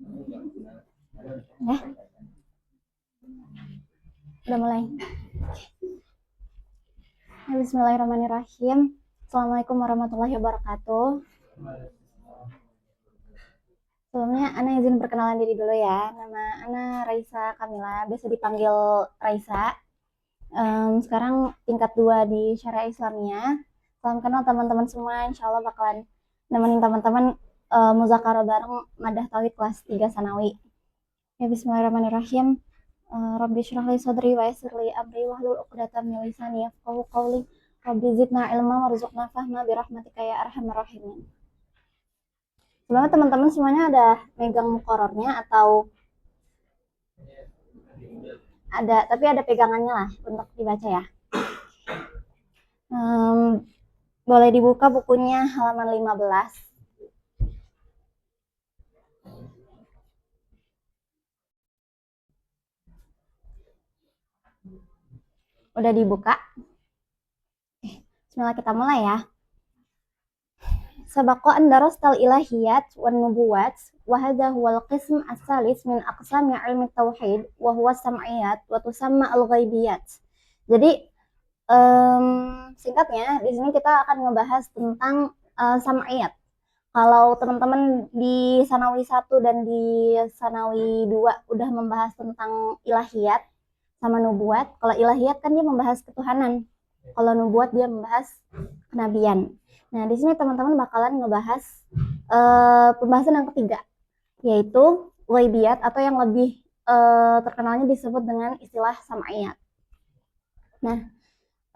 Ya, udah mulai. Bismillahirrahmanirrahim. Assalamualaikum warahmatullahi wabarakatuh. Sebelumnya Ana izin perkenalan diri dulu ya. Nama Ana Raisa Kamila, biasa dipanggil Raisa. Sekarang tingkat 2 di Syariah Islamiyah. Salam kenal teman-teman semua. Insya Allah bakalan nemenin teman-teman muzakarah bareng Madah Tauhid kelas 3 Sanawi. Ya, bismillahirrahmanirrahim. Rabbi syrah li sadri wa yassir li amri wahlul 'uqdatam min lisani yafqahu qawli. Rabbi zidna ilma warzuqna fahma birahmatika ya arhamar rahimin. Sebelumnya teman-teman semuanya ada megang muqarrarnya atau ada, tapi ada pegangannya lah untuk dibaca ya. Boleh dibuka bukunya halaman 15. Udah dibuka? Bismillah, kita mulai ya. Sabaqa an darastal ilahiyat wan nubuwat wa hadha huwal qism as-salis min aqsami ilmi tauhid wa huwa sam'iyat wa tusamma al-ghaibiyat. Jadi singkatnya di sini kita akan ngebahas tentang sam'iyat. Kalau teman-teman di Sanawi 1 dan di Sanawi 2 udah membahas tentang ilahiyat sama nubuat. Kalau ilahiyat kan dia membahas ketuhanan. Kalau nubuat dia membahas kenabian. Nah, di sini teman-teman bakalan ngebahas pembahasan yang ketiga, yaitu ghaibiyat atau yang lebih terkenalnya disebut dengan istilah sam'iyat. Nah,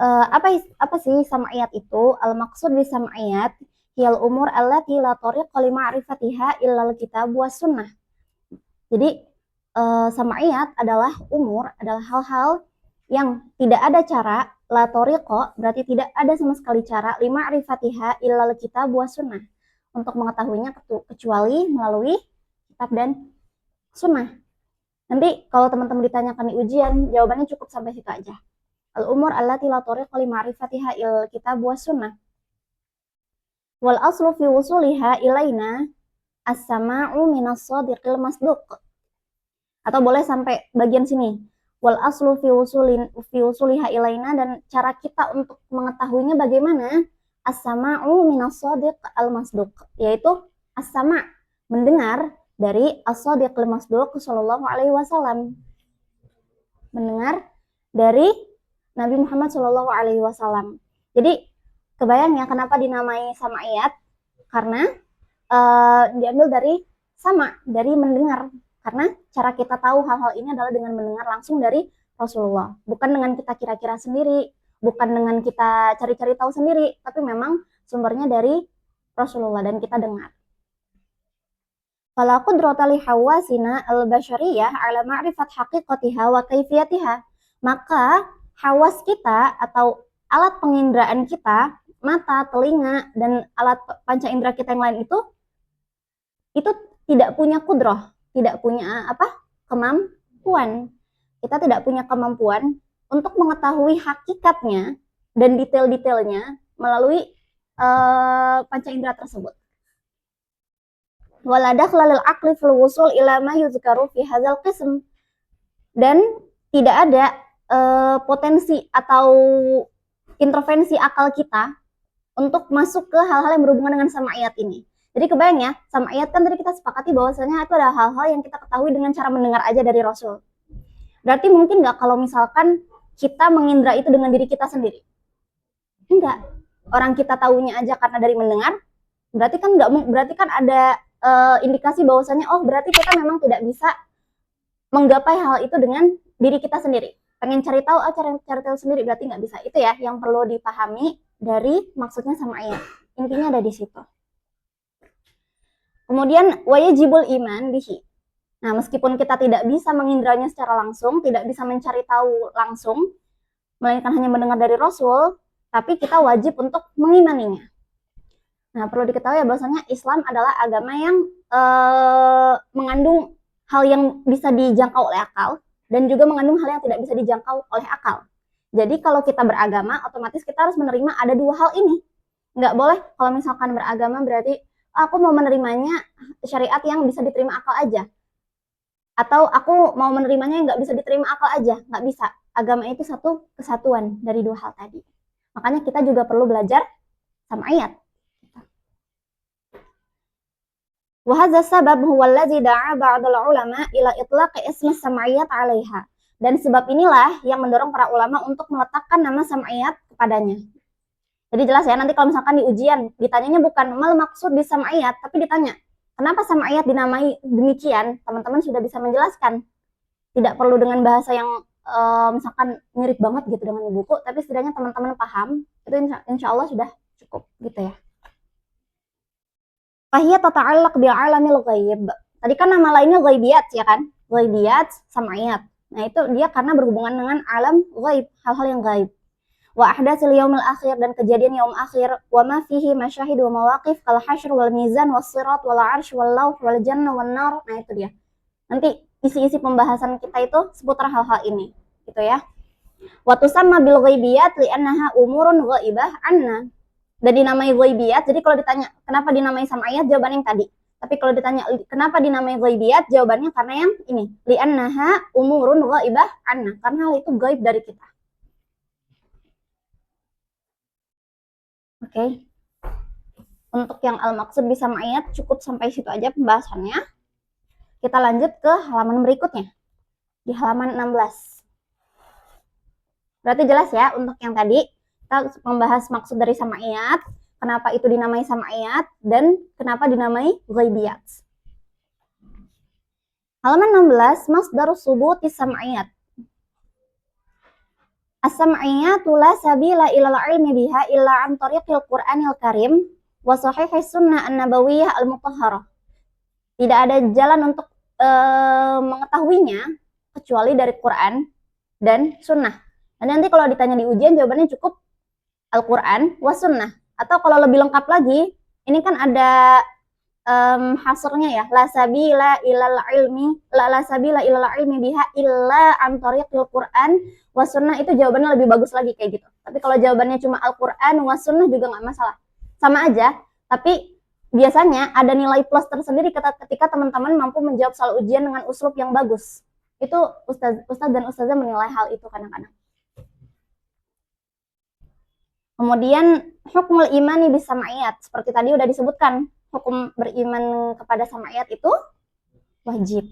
apa sih sam'iyat itu? Al-maqsud bi sam'iyat hiyal umur allati la tariqa li ma'rifatiha illal kitab was sunnah. Jadi sam'iyat adalah hal-hal yang tidak ada cara, la tariqa berarti tidak ada sama sekali cara, lima arifatiha illal kitab wa sunnah, untuk mengetahuinya kecuali melalui kitab dan sunnah. Nanti kalau teman-teman ditanyakan di ujian, jawabannya cukup sampai situ aja. Al-umur allati la tariqa lima arifatiha illal kitab wa sunnah. Wal aslu fi wusuliha ilaina as-sama'u minas sadiqil masduq. Atau boleh sampai bagian sini. Wal aslu fi usuliha ilaina, dan cara kita untuk mengetahuinya bagaimana? As-sama'u minas shadiq al-masduq, yaitu as-sama', mendengar dari as-shadiq al-masduq sallallahu alaihi wasallam. Mendengar dari Nabi Muhammad sallallahu alaihi wasallam. Jadi kebayang ya kenapa dinamai sama'iyat? Karena diambil dari sama, dari mendengar. Karena cara kita tahu hal-hal ini adalah dengan mendengar langsung dari Rasulullah. Bukan dengan kita kira-kira sendiri, bukan dengan kita cari-cari tahu sendiri, tapi memang sumbernya dari Rasulullah dan kita dengar. Fala qudrata li hawasina al-basyariyah ala ma'rifat haqiqatiha wa kaifiyatiha. Maka hawas kita atau alat penginderaan kita, mata, telinga, dan alat panca indera kita yang lain itu tidak punya kudrah, tidak punya kemampuan. Kita tidak punya kemampuan untuk mengetahui hakikatnya dan detail-detailnya melalui panca indera tersebut. Wala dakhla lil aqli fil wusul ila ma yuzkaru fi hadzal qism. Dan tidak ada potensi atau intervensi akal kita untuk masuk ke hal-hal yang berhubungan dengan sama'iyat ini. Jadi kebayang ya, sama'iyat kan tadi kita sepakati bahwasanya itu adalah hal-hal yang kita ketahui dengan cara mendengar aja dari Rasul. Berarti mungkin nggak kalau misalkan kita mengindra itu dengan diri kita sendiri? Enggak. Orang kita tahunya aja karena dari mendengar, berarti kan ada indikasi bahwasanya berarti kita memang tidak bisa menggapai hal itu dengan diri kita sendiri. Pengen cari tahu, cari tahu sendiri berarti nggak bisa. Itu ya yang perlu dipahami dari maksudnya sama'iyat. Intinya ada di situ. Kemudian wajibul iman bihi. Nah, meskipun kita tidak bisa mengindranya secara langsung, tidak bisa mencari tahu langsung, melainkan hanya mendengar dari Rasul, tapi kita wajib untuk mengimaninya. Nah, perlu diketahui ya bahwasanya Islam adalah agama yang mengandung hal yang bisa dijangkau oleh akal dan juga mengandung hal yang tidak bisa dijangkau oleh akal. Jadi kalau kita beragama, otomatis kita harus menerima ada dua hal ini. Nggak boleh kalau misalkan beragama berarti aku mau menerimanya syariat yang bisa diterima akal aja. Atau aku mau menerimanya nggak bisa diterima akal aja, nggak bisa. Agama itu satu kesatuan dari dua hal tadi. Makanya kita juga perlu belajar sam'iyat. Wa hadza sabab huwa allazi da'a ba'dul ulama ila itlaqi ismi sam'iyat 'alaiha. Dan sebab inilah yang mendorong para ulama untuk meletakkan nama sam'iyat kepadanya. Jadi jelas ya, nanti kalau misalkan di ujian ditanyanya bukan mal maksud di sam'iyat, tapi ditanya kenapa sam'iyat dinamai demikian, teman-teman sudah bisa menjelaskan. Tidak perlu dengan bahasa yang misalkan mirip banget gitu dengan buku, tapi setidaknya teman-teman paham, itu insya Allah sudah cukup gitu ya. Fahiyat tata'allaq bi'alamil ghaib. Tadi kan nama lainnya ghaibiyat ya kan? Ghaibiyat sam'iyat. Nah itu dia karena berhubungan dengan alam ghaib, hal-hal yang ghaib. Wa ahdatsil yaumil akhir, dan kejadian yaum akhir, wa ma fihi masyahid wa mawaqif kal hasyr wal mizan was sirat wal arsh wal lauh wal jannah wan nar. Nah itu dia. Nanti isi-isi pembahasan kita itu seputar hal-hal ini, gitu ya. Wa tusamma bil ghaibiyat li'annaha umurun ghaibah anna. Dan dinamai ghaibiyat, jadi kalau ditanya kenapa dinamai sam'iyat, jawaban yang tadi. Tapi kalau ditanya kenapa dinamai ghaibiyat, jawabannya karena yang ini, li'annaha umurun ghaibah anna, karena hal itu gaib dari kita. Oke. Untuk yang al-maqsud bi sam'iyat cukup sampai situ aja pembahasannya. Kita lanjut ke halaman berikutnya. Di halaman 16. Berarti jelas ya untuk yang tadi kita membahas maksud dari sam'iyat, kenapa itu dinamai sam'iyat, dan kenapa dinamai ghaibiyat. Halaman 16, masdarus subuti sam'iyat. As-sam'iyatu la sabila ilal ilmi biha illa an tariqil Qur'anil Karim wa sahihis sunnah an-nabawiyyah al-mutahharah. Tidak ada jalan untuk mengetahuinya kecuali dari Quran dan sunnah. Dan nanti kalau ditanya di ujian jawabannya cukup Al-Quran wa sunnah. Atau kalau lebih lengkap lagi, ini kan ada hasurnya ya, la sabila ilal ilmi, la sabila ilal ilmi biha illa an tariqil Quran wa sunnah, itu jawabannya lebih bagus lagi kayak gitu. Tapi kalau jawabannya cuma Al-Quran wa sunnah juga nggak masalah, sama aja. Tapi biasanya ada nilai plus tersendiri ketika teman-teman mampu menjawab soal ujian dengan uslub yang bagus. Itu ustaz dan ustazah menilai hal itu kadang-kadang. Kemudian hukmul imani bis sam'iyat, seperti tadi udah disebutkan, hukum beriman kepada sam'iyat itu wajib.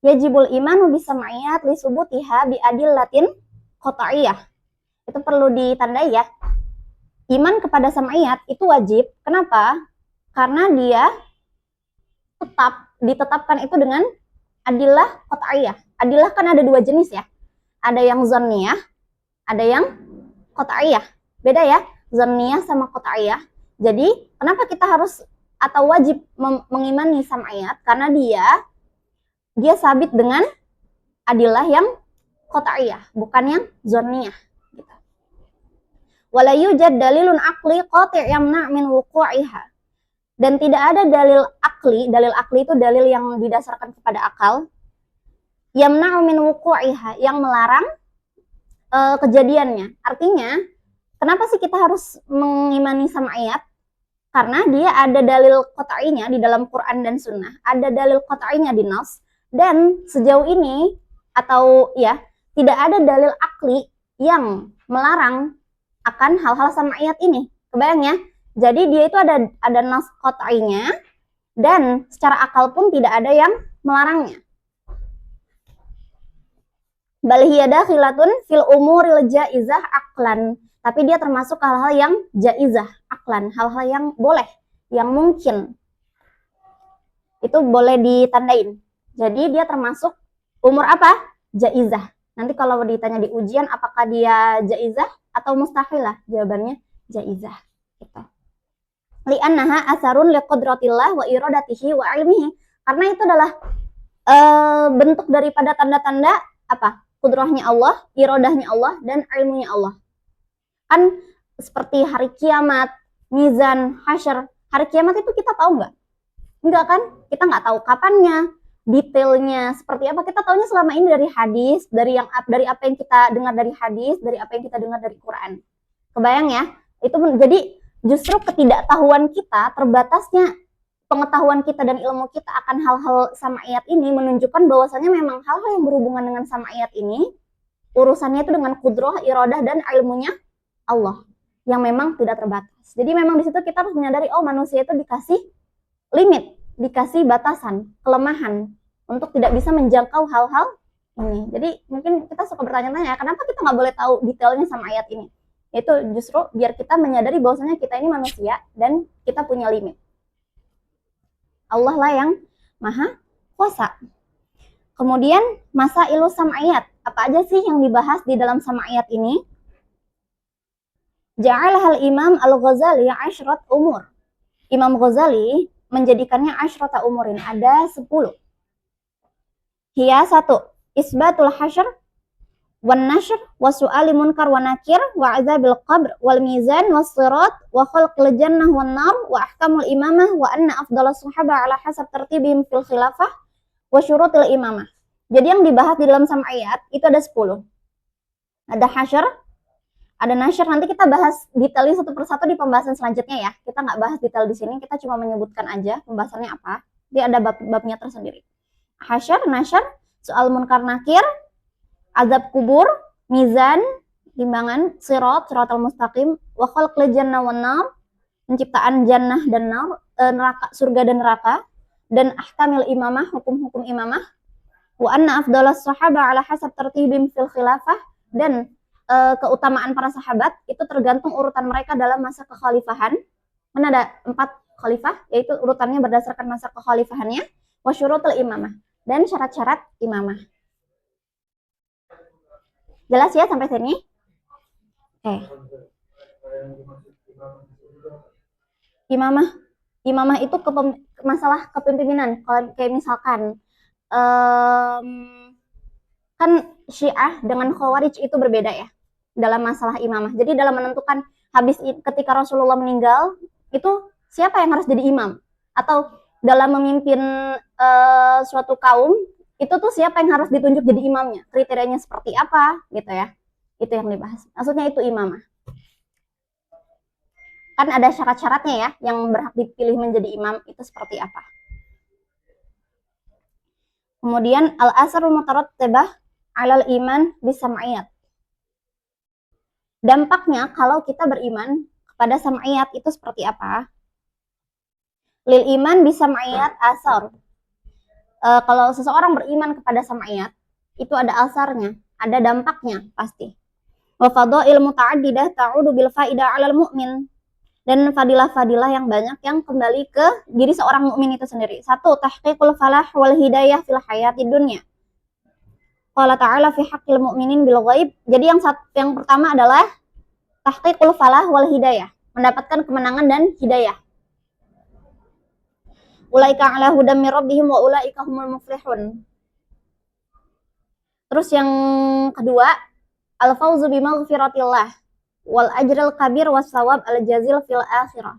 Yajibul imanu bis sam'iyat li subutiha bi adillatin qat'iyah. Itu perlu ditandai ya. Iman kepada sam'iyat itu wajib. Kenapa? Karena dia ditetapkan itu dengan adillah qat'iyah. Adillah kan ada dua jenis ya. Ada yang zanniyah, ada yang qat'iyah. Beda ya, zanniyah sama qat'iyah. Jadi, kenapa kita harus atau wajib mengimani sam'iyat? Karena dia sabit dengan adillah yang qat'iyah, bukan yang zanniyah. Gitu. Wala yujad dalilun aqli qati' yamna' min wuqu'iha. Dan tidak ada dalil akli itu dalil yang didasarkan kepada akal, yamna' min wuqu'iha, yang melarang kejadiannya. Artinya, kenapa sih kita harus mengimani sam'iyat? Karena dia ada dalil qat'inya di dalam Quran dan Sunnah, ada dalil qat'inya di Nas, dan sejauh ini atau ya tidak ada dalil akli yang melarang akan hal-hal sam'iyat ini. Kebayang ya? Jadi dia itu ada nas qat'inya, dan secara akal pun tidak ada yang melarangnya. Bal hiya dakhilatun fil umuril jaizah aqlan. Tapi dia termasuk hal-hal yang jaizah aqlan, hal-hal yang boleh, yang mungkin. Itu boleh ditandain. Jadi dia termasuk umur apa? Jaizah. Nanti kalau ditanya di ujian apakah dia jaizah atau mustahilah, jawabannya jaizah. Gitu. Li'annaha asarun liqudratillah wa iradatihi wa ilmihi. Karena itu adalah bentuk daripada tanda-tanda apa? Kudrahnya Allah, iradahnya Allah, dan ilmunya Allah. Kan seperti hari kiamat, mizan, hasyr. Hari kiamat itu kita tahu nggak? Enggak kan? Kita nggak tahu kapannya, detailnya seperti apa. Kita tahunya selama ini dari hadis, dari apa yang kita dengar dari hadis, dari apa yang kita dengar dari Quran. Kebayang ya? Itu jadi justru ketidaktahuan kita, terbatasnya pengetahuan kita dan ilmu kita akan hal-hal sama'iyat ini menunjukkan bahwasanya memang hal-hal yang berhubungan dengan sama'iyat ini urusannya itu dengan kudroh, iradah, dan ilmunya Allah yang memang tidak terbatas. Jadi memang di situ kita harus menyadari, oh manusia itu dikasih limit, dikasih batasan, kelemahan untuk tidak bisa menjangkau hal-hal ini. Jadi mungkin kita suka bertanya-tanya, kenapa kita nggak boleh tahu detailnya sama ayat ini? Itu justru biar kita menyadari bahwasanya kita ini manusia dan kita punya limit. Allah lah yang maha kuasa. Kemudian masa ilu sam'iyat. Apa aja sih yang dibahas di dalam sam'iyat ini? Ja'alahal Imam Al-Ghazali asyrat umur. Imam Ghazali menjadikannya asyrata umurin. Ada 10. Hiya 1. Isbatul hasyr wan nashr wa su'ali munkar wa nakir wa azabil qabr wal mizan was sirat wa khalqil jannah wan nar wa ahkamul imamah wa anna afdalus sahaba ala hasab tertibihim fil khilafah wa syurutil imamah. Jadi yang dibahas di dalam sam'iyat itu ada 10. Ada hasyr, ada nasyr. Nanti kita bahas detailnya satu persatu di pembahasan selanjutnya ya. Kita nggak bahas detail di sini, kita cuma menyebutkan aja pembahasannya apa. Dia ada bab-babnya tersendiri. Hasyr, nasyr, soal munkar nakir, azab kubur, mizan, timbangan, sirat, siratal mustaqim, wa khalqil jannah wan nar, penciptaan jannah dan nar, neraka, surga dan neraka, dan ahkamil imamah, hukum-hukum imamah, wa anna afdalas sahaba ala hasab tertibim fil khilafah, dan keutamaan para sahabat itu tergantung urutan mereka dalam masa kekhalifahan. Kan ada 4 khalifah, yaitu urutannya berdasarkan masa kekhalifahannya, wa syurutul imamah, dan syarat-syarat imamah. Jelas ya sampai sini? Oke. Imamah itu masalah kepemimpinan. Kalau kayak misalkan kan Syiah dengan Khawarij itu berbeda ya dalam masalah imamah. Jadi dalam menentukan habis ketika Rasulullah meninggal itu siapa yang harus jadi imam, atau dalam memimpin suatu kaum itu tuh siapa yang harus ditunjuk jadi imamnya, kriterianya seperti apa gitu ya. Itu yang dibahas. Maksudnya itu imamah. Kan ada syarat-syaratnya ya, yang berhak dipilih menjadi imam itu seperti apa. Kemudian al-asarul mutarattibah 'alal iman bisam'iyat. Dampaknya kalau kita beriman kepada sam'iyat itu seperti apa? Lil iman bisam'iyat asar. Kalau seseorang beriman kepada sam'iyat itu ada asarnya, ada dampaknya pasti. Wa fadail muta'addidah ta'udu bil faidah 'alal mu'min. Dan fadilah-fadilah yang banyak yang kembali ke diri seorang mukmin itu sendiri. 1. Tahqiqul falah wal hidayah fil hayatid dunya. Qala ta'ala fi haqqil mu'minin bil ghaib. Jadi yang pertama adalah tahqiqul falah wal hidayah, mendapatkan kemenangan dan hidayah. Ulaika ala hudam mir rabbihim wa ulaika humul muflihun. Terus yang kedua, al fauzu bi maghfiratillah wal ajril kabir was sawab al jazil fil akhirah.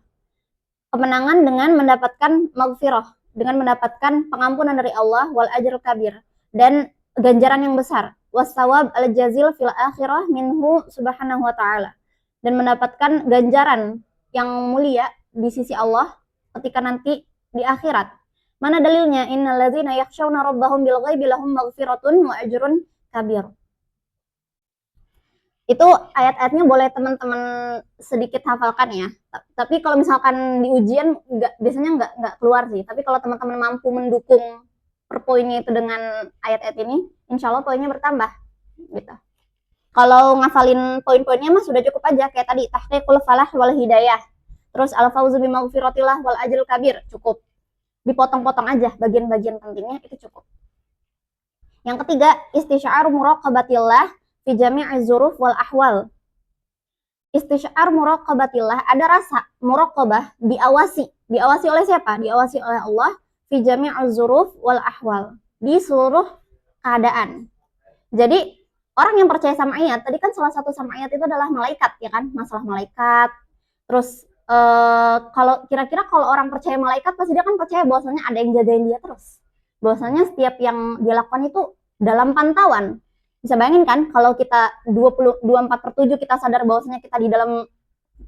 Kemenangan dengan mendapatkan maghfirah, dengan mendapatkan pengampunan dari Allah, wal ajril kabir, dan ganjaran yang besar, was sawab al jazil fil akhirah minhu subhanahu wa ta'ala, dan mendapatkan ganjaran yang mulia di sisi Allah ketika nanti di akhirat. Mana dalilnya? Innalladzina yakhshawna rabbahum bil ghaibi lahum maghfiratun wa ajrun kabir. Itu ayat-ayatnya boleh teman-teman sedikit hafalkan ya. Tapi kalau misalkan di ujian biasanya nggak keluar sih. Tapi kalau teman-teman mampu mendukung per poinnya itu dengan ayat-ayat ini, insya Allah poinnya bertambah. Gitu. Kalau ngafalin poin-poinnya mah sudah cukup aja. Kayak tadi, tahqiqul falah wal hidayah. Terus al-fauzu bimaghfiratillah wal ajril kabir. Cukup. Dipotong-potong aja bagian-bagian pentingnya, itu cukup. Yang ketiga, istisya'ar muraqabatillah fi jami'i zuruf wal ahwal. Istisya'ar muraqabatillah, ada rasa muraqabah, diawasi oleh siapa? Diawasi oleh Allah fi jami'i zuruf wal ahwal, di seluruh keadaan. Jadi orang yang percaya sama ayat, tadi kan salah satu sama ayat itu adalah malaikat ya kan, masalah malaikat. Terus kalau kira-kira kalau orang percaya malaikat pasti dia kan percaya bahwasanya ada yang jagain dia terus, bahwasanya setiap yang dia lakukan itu dalam pantauan. Bisa bayangin kan kalau kita 24/7 kita sadar bahwasanya kita di dalam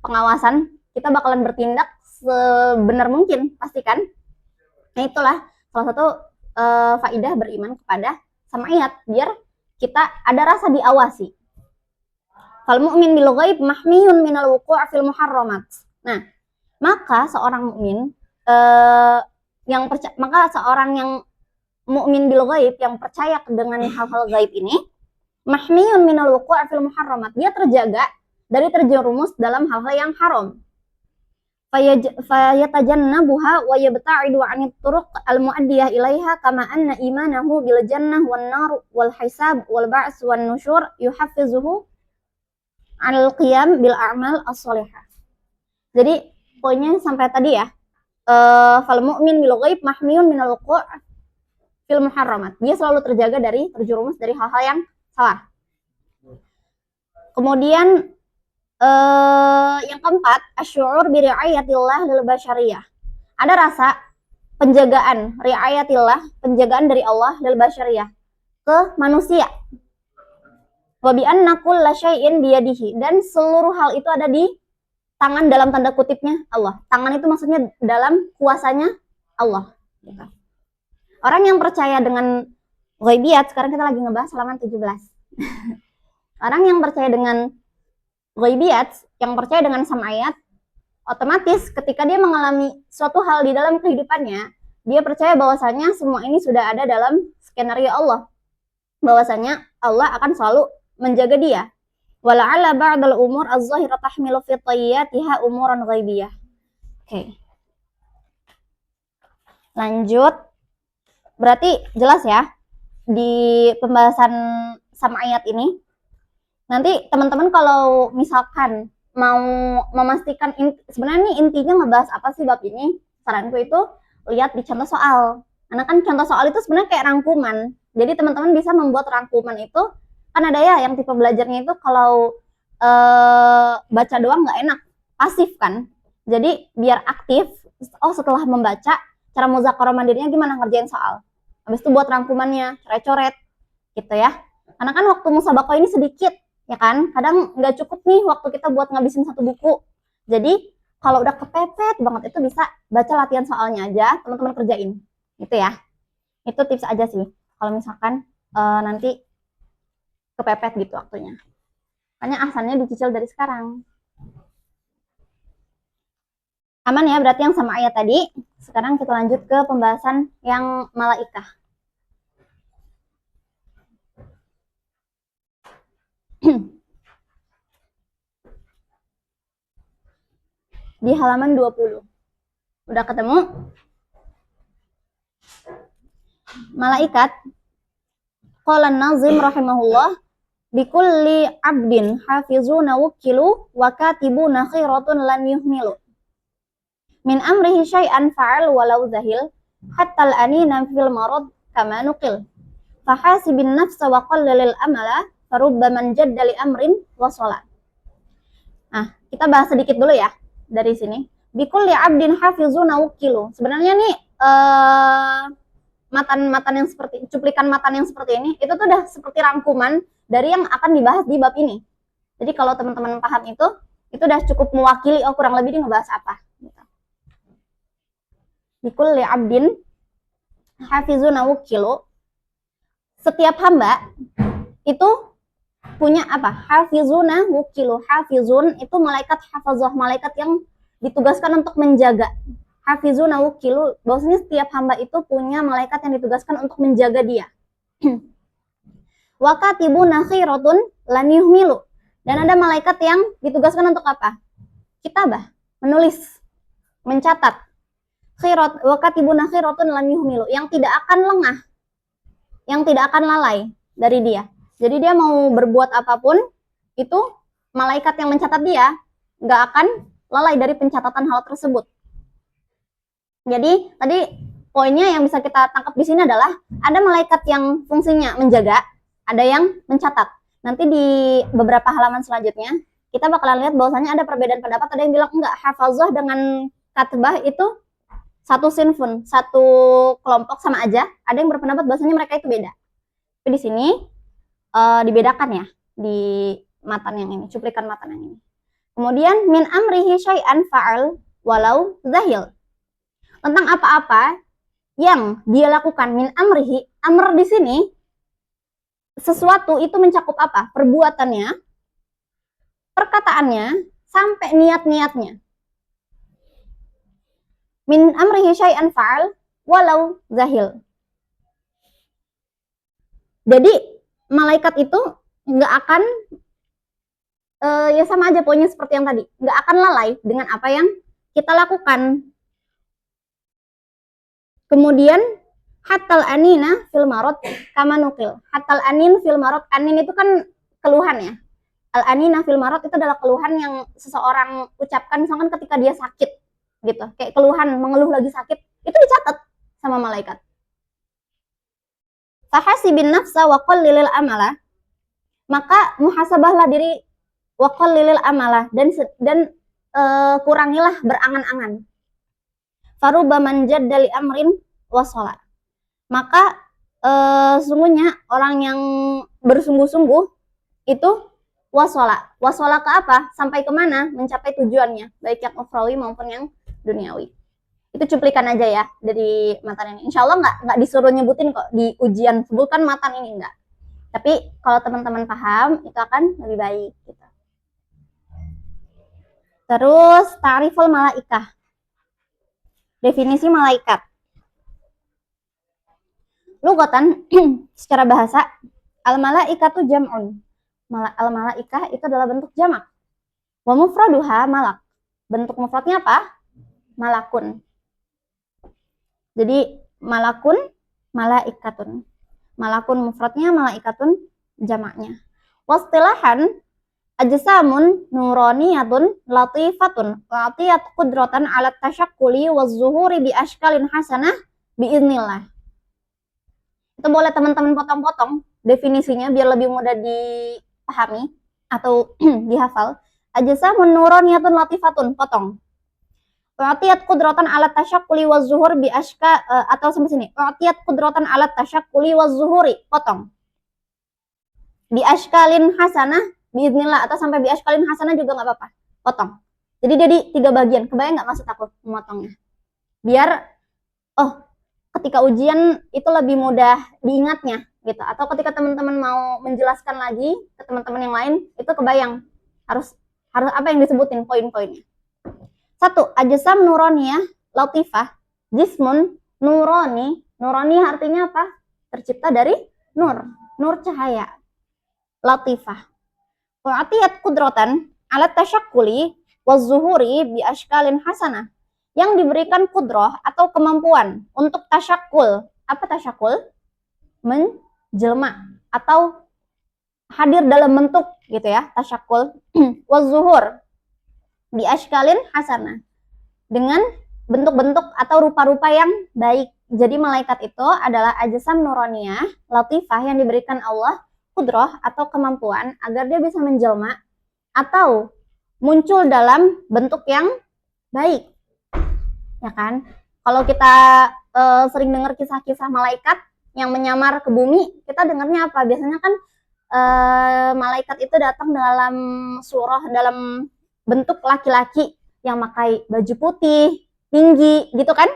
pengawasan, kita bakalan bertindak sebenar mungkin, pasti kan? Nah itulah salah satu faidah beriman kepada sam'iyat, biar kita ada rasa diawasi. Fal mu'min bil ghaib mahmiyun minal wuqu' fil muharramat. Nah, maka seorang mukmin maka seorang yang mukmin bil ghaib, yang percaya dengan hal-hal gaib ini, mahmiyun minal wuqu' fil muharramat, dia terjaga dari terjerumus dalam hal-hal yang haram. Fayatajannabuha wa yabta'idu 'anit turuq al-mu'addiyah ilaiha kama anna imanahu bil jannah wan nar wal hisab wal ba's wan nusyur yuhaffizuhu 'alal qiyam bil a'mal as-shalihah. Jadi poinnya sampai tadi ya. Fal mu'min bil ghaib mahmiyun minal wuqu' fil muharramat. Dia selalu terjaga dari terjerumus dari hal-hal yang salah. Kemudian yang keempat, asy'ur bi ri'ayatillah lil basyariyah. Ada rasa penjagaan, ri'ayatillah, penjagaan dari Allah lil basyariyah ke manusia. Wa bi anna kulla syai'in biyadihi, dan seluruh hal itu ada di tangan dalam tanda kutipnya Allah. Tangan itu maksudnya dalam kuasanya Allah. Orang yang percaya dengan ghaibiyat, sekarang kita lagi ngebahas halaman 17. Orang yang percaya dengan ghaibiyat, yang percaya dengan sam'iyat, otomatis ketika dia mengalami suatu hal di dalam kehidupannya, dia percaya bahwasanya semua ini sudah ada dalam skenario Allah. Bahwasanya Allah akan selalu menjaga dia. Wala'alla ba'dal umur az-zahira tahmilu fi tayyatiha umuran ghaibiyah. Oke. Lanjut. Berarti jelas ya di pembahasan sam'iyat ini. Nanti teman-teman kalau misalkan mau memastikan sebenarnya nih intinya ngebahas apa sih bab ini, saranku itu lihat di contoh soal. Karena kan contoh soal itu sebenarnya kayak rangkuman. Jadi teman-teman bisa membuat rangkuman itu, kan ada ya yang tipe belajarnya itu kalau baca doang nggak enak, pasif kan. Jadi biar aktif, setelah membaca, cara muzakarah mandirinya gimana ngerjain soal. Habis itu buat rangkumannya, coret-coret gitu ya. Karena kan waktu musabaqah ini sedikit, ya kan, kadang nggak cukup nih waktu kita buat ngabisin satu buku. Jadi kalau udah kepepet banget itu bisa baca latihan soalnya aja, teman-teman kerjain gitu ya. Itu tips aja sih kalau misalkan nanti kepepet gitu waktunya. Makanya asalnya dicicil dari sekarang. Aman ya berarti yang sama ayat tadi. Sekarang kita lanjut ke pembahasan yang malaikah. Di halaman 20. Udah ketemu? Malaikat. Qala an-nazim rahimahullah, bikulli abdin hafizuna wukilu wa katibuna khairatun lan yuhmilu. Min amrihi syai'an fa'al walau zahil hatta al-anina fil marad kama nuqil. Fahasibin nafsa wa qallalil amala farubba man jadda li amrin wa sholat. Nah, kita bahas sedikit dulu ya dari sini. Bikulli abdin hafizuna wukilu. Sebenarnya nih matan-matan yang seperti cuplikan matan yang seperti ini itu tuh udah seperti rangkuman dari yang akan dibahas di bab ini. Jadi kalau teman-teman paham itu udah cukup mewakili kurang lebih dia ngebahas apa gitu. Bikulli abdin hafizuna wukilu. Setiap hamba itu punya apa? Hafizuna wukilu. Hafizun itu malaikat hafazah, malaikat yang ditugaskan untuk menjaga. Hafizuna wukilu, bahwasanya setiap hamba itu punya malaikat yang ditugaskan untuk menjaga dia. Wa katibuna khairatun lan yuhmilu. Dan ada malaikat yang ditugaskan untuk apa? Kitabah, menulis, mencatat. Khairat wa katibuna khairatun lan yuhmilu, yang tidak akan lengah, yang tidak akan lalai dari dia. Jadi dia mau berbuat apapun, itu malaikat yang mencatat dia nggak akan lalai dari pencatatan hal tersebut. Jadi tadi poinnya yang bisa kita tangkap di sini adalah ada malaikat yang fungsinya menjaga, ada yang mencatat. Nanti di beberapa halaman selanjutnya kita bakalan lihat bahwasanya ada perbedaan pendapat. Ada yang bilang enggak, hafazah dengan katbah itu satu sinfun, satu kelompok sama aja. Ada yang berpendapat bahwasanya mereka itu beda. Tapi di sini dibedakan ya di matan yang ini, cuplikan matan yang ini. Kemudian min amrihi syai'an fa'al walau zahil. Tentang apa-apa yang dia lakukan, min amrihi, amr di sini sesuatu itu mencakup apa? Perbuatannya, perkataannya, sampai niat-niatnya. Min amrihi syai'an fa'al walau zahil. Jadi malaikat itu nggak akan ya sama aja poinnya seperti yang tadi, nggak akan lalai dengan apa yang kita lakukan. Kemudian hatal anina fil marot kama nukil. Hatal anin fil marot, anin itu kan keluhan ya. Al anina fil marot itu adalah keluhan yang seseorang ucapkan misalkan ketika dia sakit gitu. Kayak keluhan, mengeluh lagi sakit, itu dicatat sama malaikat. Fahasibin nafsa wa qallilil amala. Maka muhasabahlah diri wa qallilil amala dan kurangilah berangan-angan. Faruba man jaddali amrin wasola. Maka sungguhnya orang yang bersungguh-sungguh itu wasola. Wasola ke apa? Sampai kemana? Mencapai tujuannya, baik yang ukhrawi maupun yang duniawi. Itu cuplikan aja ya dari matan ini. Insya Allah nggak disuruh nyebutin kok di ujian, sebutkan matan ini enggak. Tapi kalau teman-teman paham, itu akan lebih baik. Gitu. Terus ta'riful malaikah. Definisi malaikat. Lugatan secara bahasa, al-malaikatu jam'un. Al-malaikah itu adalah bentuk jamak. Wa mufraduha malak. Bentuk mufradnya apa? Malakun. Jadi malakun, malaikatun. Malakun mufradnya, malaikatun jamaknya. Wastilahan ajsamun nuraniyatun latifatun wa'tiyat qudratan ala tasyakkuli waz-zuhuri bi ashkalin hasanah biiznillah. Itu boleh teman-teman potong-potong definisinya biar lebih mudah dipahami atau dihafal. Ajsamun nuraniyatun latifatun, potong. Wa'tiyat qudratan ala tasyakkuli waz-zuhur bi ashka atau sampai sini. Wa'tiyat qudratan ala tasyakkuli waz-zuhuri, potong. Bi ashkalin hasanah biiznillah, atau sampai bias kalian hasanah juga nggak apa-apa, potong. Jadi jadi 3 bagian. Kebayang nggak maksud aku memotongnya? Biar ketika ujian itu lebih mudah diingatnya gitu. Atau ketika teman-teman mau menjelaskan lagi ke teman-teman yang lain, itu kebayang harus apa yang disebutin poin-poinnya. 1. Ajsam nuroniyah latifah. Jismun nuroni. Nuroni artinya apa? Tercipta dari nur cahaya. Latifah. Wa'tiyat qudratan ala tasyakkuli waz-zuhuri bi ashkalin hasanah. Yang diberikan kudrah atau kemampuan untuk tasyakkul. Apa tasyakkul? Menjelma atau hadir dalam bentuk gitu ya, tasyakkul. Waz-zuhur bi ashkalin hasanah. Dengan bentuk-bentuk atau rupa-rupa yang baik. Jadi malaikat itu adalah ajsam nuraniyah latifah yang diberikan Allah kudrah atau kemampuan agar dia bisa menjelma atau muncul dalam bentuk yang baik, ya kan? Kalau kita sering dengar kisah-kisah malaikat yang menyamar ke bumi, kita dengarnya apa? Biasanya kan malaikat itu datang dalam surah, dalam bentuk laki-laki yang pakai baju putih, tinggi, gitu kan?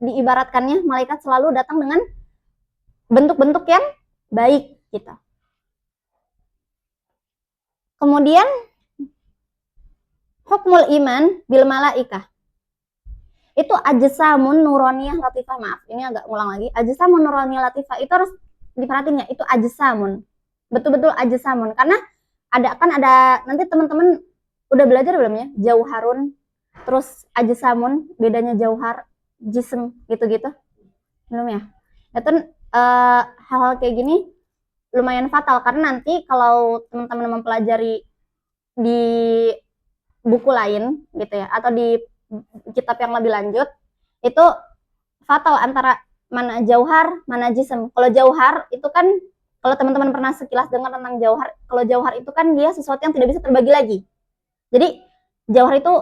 Diibaratkannya malaikat selalu datang dengan bentuk-bentuk yang baik gitu. Kemudian hukmul iman bil malaikah. Itu ajsamun nuraniyah latifah. Maaf, ini agak ngulang lagi. Ajsamun nuraniyah latifah itu harus diperhatiin ya, itu ajsamun. Betul-betul ajsamun, karena ada nanti teman-teman udah belajar belum ya? Jauharun, terus ajsamun, bedanya jauhar, jism gitu-gitu. Belum ya? Itu hal-hal kayak gini lumayan fatal karena nanti kalau teman-teman mempelajari di buku lain gitu ya atau di kitab yang lebih lanjut, itu fatal antara mana jauhar mana jism. Kalau jauhar itu kan, kalau teman-teman pernah sekilas dengar tentang jauhar, kalau jauhar itu kan dia sesuatu yang tidak bisa terbagi lagi. Jadi jauhar itu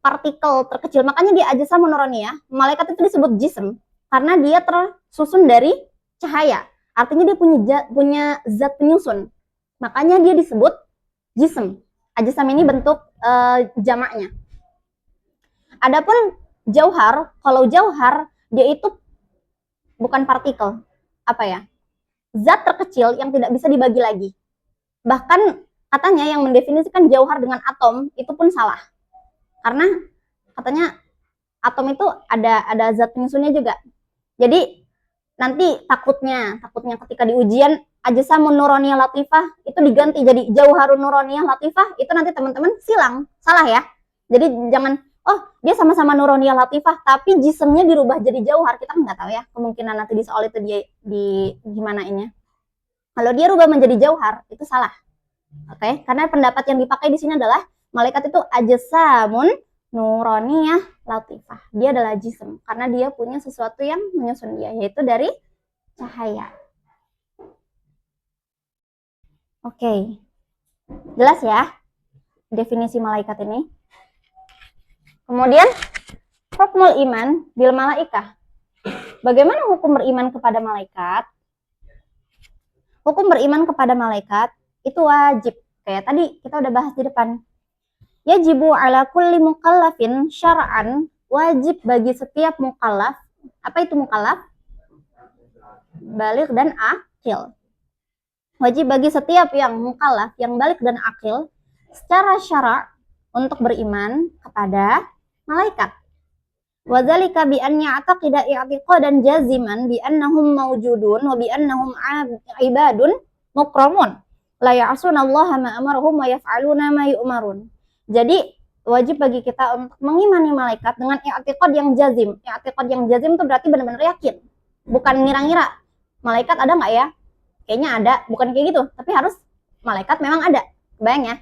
partikel terkecil, makanya dia ajsam nuraniyah, malaikat itu disebut jism karena dia tersusun dari cahaya. Artinya dia punya zat penyusun. Makanya dia disebut jism. Ajsam ini bentuk jamaknya. Adapun jauhar, kalau jauhar Dia itu bukan partikel, apa ya? Zat terkecil yang tidak bisa dibagi lagi. Bahkan katanya yang mendefinisikan jauhar dengan atom itu pun salah. Karena katanya atom itu ada zat penyusunnya juga. Jadi nanti takutnya ketika di ujian ajsamun nuroniyah latifah itu diganti jadi jauharun nuroniyah latifah, itu nanti teman-teman silang, salah ya. Jadi jangan dia sama-sama nuroniyah latifah tapi jisemnya dirubah jadi jauhar, kita nggak tahu ya kemungkinan nanti di soal itu dia di gimana ini. Kalau dia rubah menjadi jauhar itu salah. Oke, karena pendapat yang dipakai di sini adalah malaikat itu ajsamun nuroniyah latifah. Dia adalah jism karena dia punya sesuatu yang menyusun dia, yaitu dari cahaya. Oke. Jelas ya definisi malaikat ini. Kemudian hukmul iman bil malaikah. Bagaimana hukum beriman kepada malaikat? Hukum beriman kepada malaikat itu wajib. Kayak tadi kita udah bahas di depan. Yajibu ala kulli mukallafin syar'an, wajib bagi setiap mukallaf. Apa itu mukallaf? Baligh dan akil. Wajib bagi setiap yang mukallaf, yang baligh dan akil secara syara' untuk beriman kepada malaikat. Wadzalika bi an ya'taqida i'tiqadan jaziman bi annahum mawjudun wa bi annahum ibadun mukramun la ya'sunallaha ma amarahum wa yaf'aluna ma yu'marun. Jadi wajib bagi kita untuk mengimani malaikat dengan i'tiqad yang jazim. I'tiqad yang jazim itu berarti benar-benar yakin, bukan ngira-ngira. Malaikat ada nggak ya? Kayaknya ada, bukan kayak gitu. Tapi harus malaikat memang ada. Kebayang ya?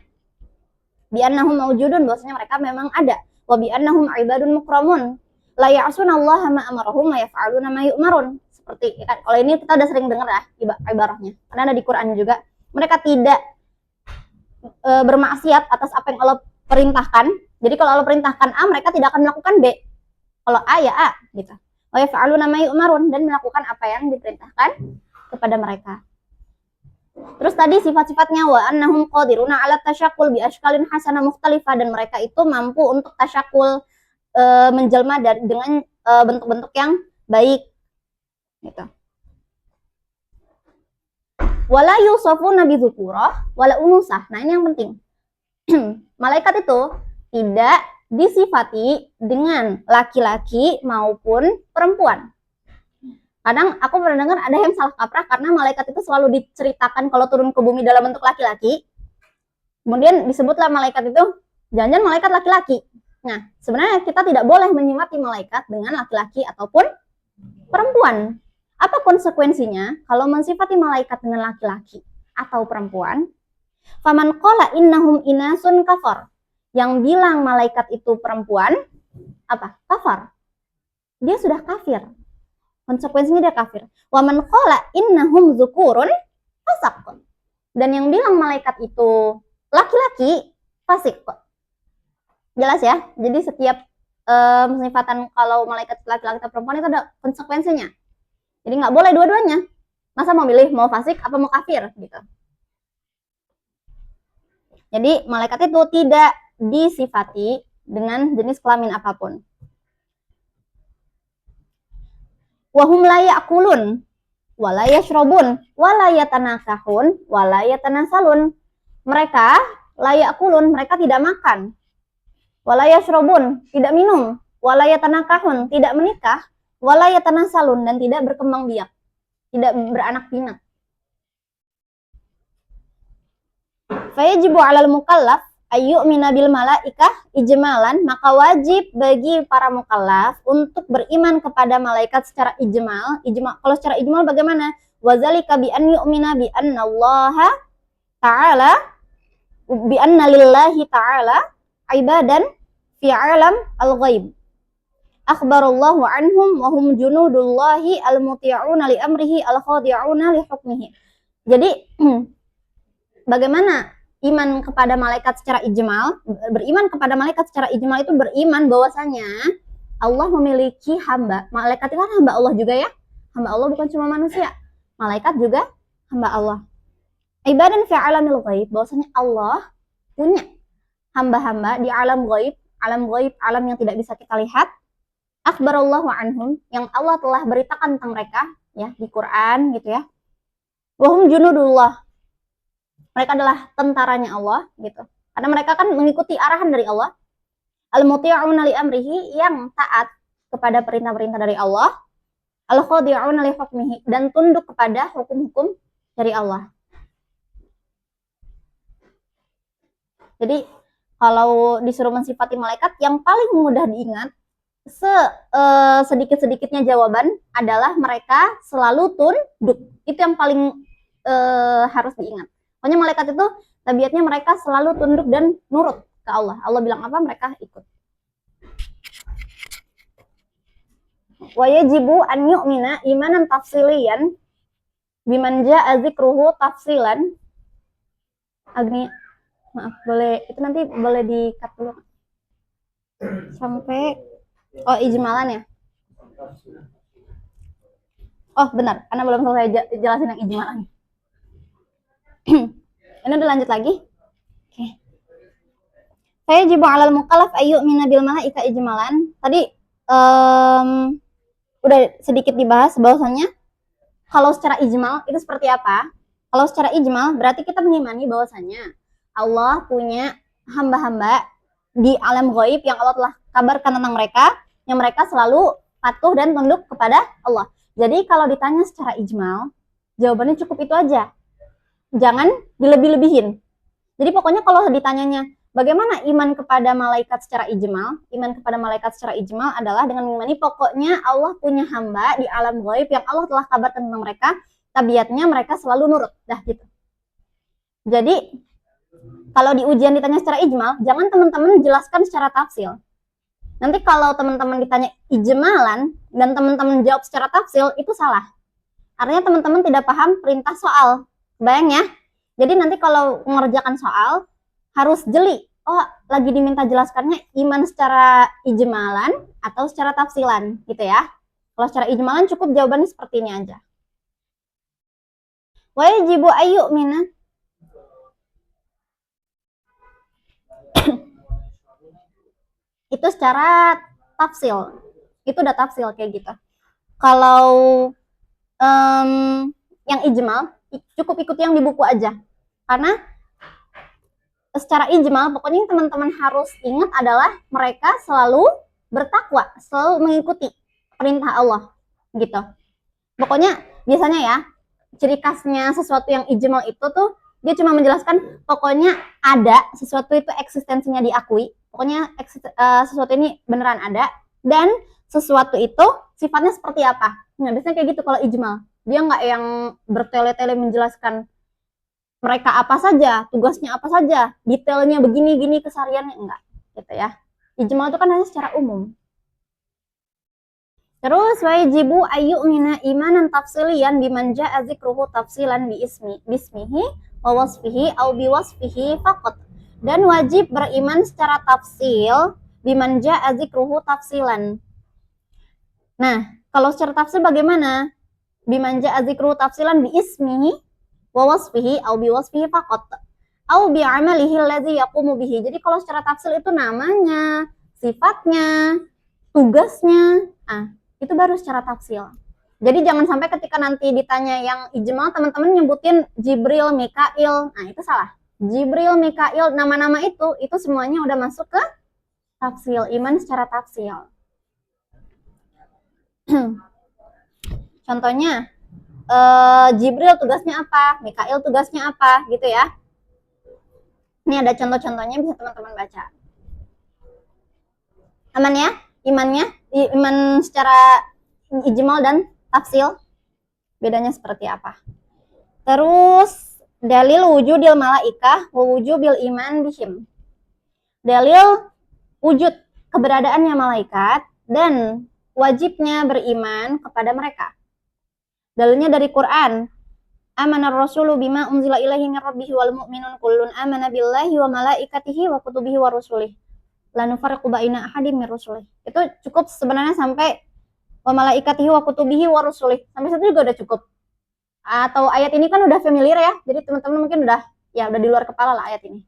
Bi annahum mawjudun, bahwasanya mereka memang ada. Wa bi annahum ibadun mukramun la ya'sunallaha ma amarahum wa yaf'aluna ma yu'marun. Seperti kan, kalau ini kita udah sering dengar ya ibarahnya. Karena ada di Quran juga. Mereka tidak bermaksiat atas apa yang Allah perintahkan. Jadi kalau Allah perintahkan A, mereka tidak akan melakukan B. Kalau A ya A gitu. Wa yaf'aluna ma yu'marun, dan melakukan apa yang diperintahkan kepada mereka. Terus tadi sifat-sifatnya wa annahum qadiruna 'ala tasyaqqul bi ashkalin hasanah mukhtalifah, dan mereka itu mampu untuk tasyakul, menjelma dengan bentuk-bentuk yang baik gitu. Wala yusafuna bi dzukurah wala unusah. Nah, ini yang penting. Malaikat itu tidak disifati dengan laki-laki maupun perempuan. Kadang aku pernah dengar ada yang salah kaprah karena malaikat itu selalu diceritakan kalau turun ke bumi dalam bentuk laki-laki. Kemudian disebutlah malaikat itu jangan-jangan malaikat laki-laki. Nah, sebenarnya kita tidak boleh menyifati malaikat dengan laki-laki ataupun perempuan. Apa konsekuensinya kalau mensifati malaikat dengan laki-laki atau perempuan? Faman qala innahum inasun kafar. Yang bilang malaikat itu perempuan, apa? Kafar. Dia sudah kafir. Konsekuensinya dia kafir. Wa man qala innahum dzukurun fasaq. Dan yang bilang malaikat itu laki-laki, fasik. Jelas ya? Jadi setiap sifatan kalau malaikat laki-laki atau perempuan itu ada konsekuensinya. Jadi nggak boleh dua-duanya. Masa mau milih mau fasik apa mau kafir gitu. Jadi malaikat itu tidak disifati dengan jenis kelamin apapun. Wahum la ya'kulun wa la yashrabun wa la yatanakahun wa la yatanasalun. Mereka la ya'kulun, mereka tidak makan. Wa la yashrabun, tidak minum. Wa la yatanakahun, tidak menikah. Wa la yatanasalun, dan tidak berkembang biak, tidak beranak pinak. Fayajibu 'alal mukallaf ayyu'mina bil malaikah ijmalan, maka wajib bagi para mukallaf untuk beriman kepada malaikat secara ijmal. Kalau secara ijmal bagaimana? Wazalika bi an yu'mina bi anna Allah ta'ala bi anna lillahi ta'ala ibadan fi 'alam al-ghaib. Akhbarallahu anhum wa hum junudullahi al-muti'una li amrihi al-khadi'una li hukmihi. Jadi bagaimana iman kepada malaikat secara ijmal? Beriman kepada malaikat secara ijmal itu beriman bahwasanya Allah memiliki hamba. Malaikat itu kan hamba Allah juga ya. Hamba Allah bukan cuma manusia. Malaikat juga hamba Allah. Ibadan fi alamil ghaib, bahwasanya Allah punya hamba-hamba di alam ghaib, alam yang tidak bisa kita lihat. akhbarallahu anhum, yang Allah telah beritakan tentang mereka ya di Quran gitu ya. Wahum junudullah, mereka adalah tentaranya Allah gitu. Karena mereka kan mengikuti arahan dari Allah. Al-muti'una li amrihi, yang taat kepada perintah-perintah dari Allah. Al-khadi'una li hukmihi, dan tunduk kepada hukum-hukum dari Allah. Jadi kalau disuruh mensifati malaikat, yang paling mudah diingat sedikit-sedikitnya jawaban adalah mereka selalu tunduk. Itu yang paling harus diingat. Pokoknya malaikat itu tabiatnya mereka selalu tunduk dan nurut ke Allah. Allah bilang apa, mereka ikut. Wa yajibu an yu'mina imanan tafsilian biman ja'a dzikruhu tafsilan. Agni, maaf, boleh itu nanti boleh di-cut dulu. Sampai ijmalan ya. Oh benar, karena belum selesai jelasin yang ijmalan. Ini udah lanjut lagi. Oke. Saya jibu alal mukallaf ayu minabil malaika ijmalan. Tadi udah sedikit dibahas bahwasannya kalau secara ijmal itu seperti apa? Kalau secara ijmal berarti kita mengimani bahwasannya Allah punya hamba-hamba di alam ghaib yang Allah telah kabarkan tentang mereka, yang mereka selalu patuh dan tunduk kepada Allah. Jadi kalau ditanya secara ijmal, jawabannya cukup itu aja. Jangan dilebih-lebihin. Jadi pokoknya kalau ditanyanya bagaimana iman kepada malaikat secara ijmal, iman kepada malaikat secara ijmal adalah dengan mengimani pokoknya Allah punya hamba di alam ghaib yang Allah telah kabarkan tentang mereka, tabiatnya mereka selalu nurut. Dah gitu. Jadi kalau di ujian ditanya secara ijmal, jangan teman-teman jelaskan secara tafsil. Nanti kalau teman-teman ditanya ijmalan dan teman-teman jawab secara tafsil, itu salah. Artinya teman-teman tidak paham perintah soal. Bayang ya. Jadi nanti kalau mengerjakan soal harus jeli. Oh, lagi diminta jelaskannya iman secara ijmalan atau secara tafsilan gitu ya. Kalau secara ijmalan cukup jawabannya seperti ini aja. Wa yajibu ayu mina. Itu secara tafsil. Itu udah tafsil kayak gitu. Kalau yang ijmal cukup ikut yang di buku aja. Karena secara ijmal pokoknya yang teman-teman harus ingat adalah mereka selalu bertakwa, selalu mengikuti perintah Allah gitu. Pokoknya biasanya ya ciri khasnya sesuatu yang ijmal itu tuh dia cuma menjelaskan pokoknya ada sesuatu itu eksistensinya diakui, pokoknya sesuatu ini beneran ada, dan sesuatu itu sifatnya seperti apa. Nah biasanya kayak gitu kalau ijmal, dia nggak yang bertele-tele menjelaskan mereka apa saja, tugasnya apa saja, detailnya begini-gini kesehariannya, enggak gitu ya. Ijmal itu kan hanya secara umum. Terus wajibu ayu mina imanan tafsilian biman ja'a dzikruhu tafsilan bismihi wa wasfihi au biwasfihi faqat. Dan wajib beriman secara tafsil biman ja'a dzikruhu tafsilan. Nah, kalau secara tafsil bagaimana? Biman ja'a dzikruhu tafsilan biismihi wa wasfihi au biwasfihi faqat. Au bi'amalihi allazi yaqumu bihi. Jadi kalau secara tafsil itu namanya, sifatnya, tugasnya. Itu baru secara tafsil. Jadi jangan sampai ketika nanti ditanya yang ijmal teman-teman nyebutin Jibril, Mikail. Nah, itu salah. Jibril, Mikail, nama-nama itu semuanya udah masuk ke tafsil, iman secara tafsil. Contohnya Jibril tugasnya apa, Mikail tugasnya apa, gitu ya. Ini ada contoh-contohnya, bisa teman-teman baca. Aman ya? Imannya, iman secara ijmal dan tafsil, bedanya seperti apa. Terus dalil wujudil malaikah wa wujubil iman bihim. Dalil wujud keberadaannya malaikat dan wajibnya beriman kepada mereka. Dalilnya dari Quran. Amanar rasulu bima unzila ilaihi min rabbih wal mu'minun kullun amana billahi wa malaikatihi wa kutubihi wa rusulih. La nufarriqu baina ahadin min rusulih. Itu cukup sebenarnya sampai wa malaikatihi wa kutubihi wa rusulih. Sampai situ juga udah cukup. Atau ayat ini kan udah familiar ya. Jadi teman-teman mungkin udah di luar kepala lah ayat ini.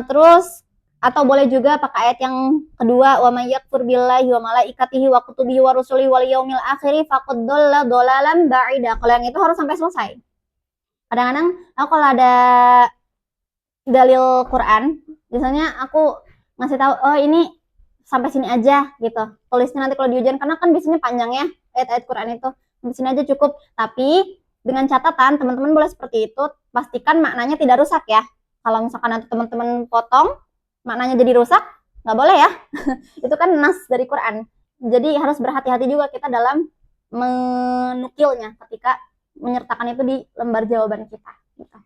Terus Atau boleh juga pakai ayat yang kedua, wa may yakfur billahi wa malaikatihi wa kutubihi wa rusulihi wal yaumil akhir faqad dhalla dhalalan ba'ida. Kalau yang itu harus sampai selesai. Kadang-kadang aku kalau ada dalil Quran, biasanya aku ngasih tahu, oh ini sampai sini aja gitu. Tulisnya nanti kalau di ujian, karena kan biasanya panjang ya ayat-ayat Quran itu. Sampai sini aja cukup. Tapi dengan catatan teman-teman boleh seperti itu, pastikan maknanya tidak rusak ya. Kalau misalkan nanti teman-teman potong, maknanya jadi rusak, nggak boleh ya. Itu kan nas dari Quran. Jadi harus berhati-hati juga kita dalam menukilnya ketika menyertakan itu di lembar jawaban kita. Gitu.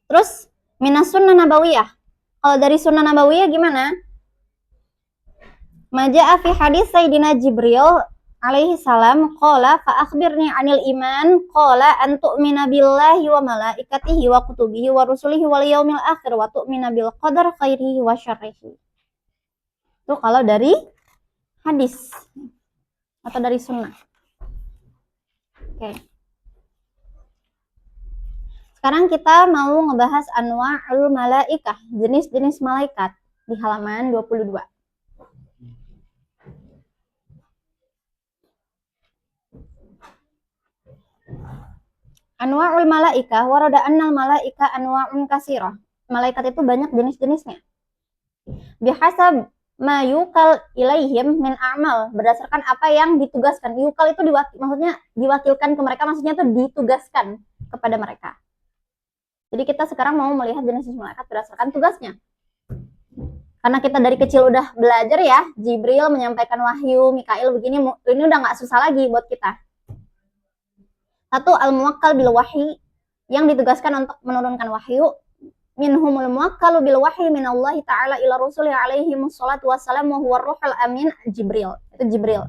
Terus minas sunnah nabawiyah. Kalau dari sunnah nabawiyah gimana? Maja'a fi hadis Sayyidina Jibril alaihi salam qala fa akhbirni 'anil iman qala an tu'mina billahi wa malaikatihi wa kutubihi wa rusulihi wal yaumil akhir wa tu'mina bil qadar khairihi wa syarrihi. Itu kalau dari hadis atau dari sunnah. Oke. Sekarang kita mau ngebahas anwa'ul malaikah, jenis-jenis malaikat di halaman 22. Anwa'ul malaikah warada annal malaika anwa'un kasirah. Malaikat itu banyak jenis-jenisnya. Bihasab ma yukal ilaihim min a'mal, berdasarkan apa yang ditugaskan. Yukal itu maksudnya diwakilkan ke mereka, maksudnya itu ditugaskan kepada mereka. Jadi kita sekarang mau melihat jenis malaikat berdasarkan tugasnya. Karena kita dari kecil udah belajar ya, Jibril menyampaikan wahyu, Mikail begini, ini udah nggak susah lagi buat kita. Satu, al-muwakkal bil wahyi, yang ditugaskan untuk menurunkan wahyu. Minhumul muwakkalu bil wahyi minallahi ta'ala ila rusuli alaihi wassalatu wassalam wa huwa ruhul amin, Jibril. Itu Jibril.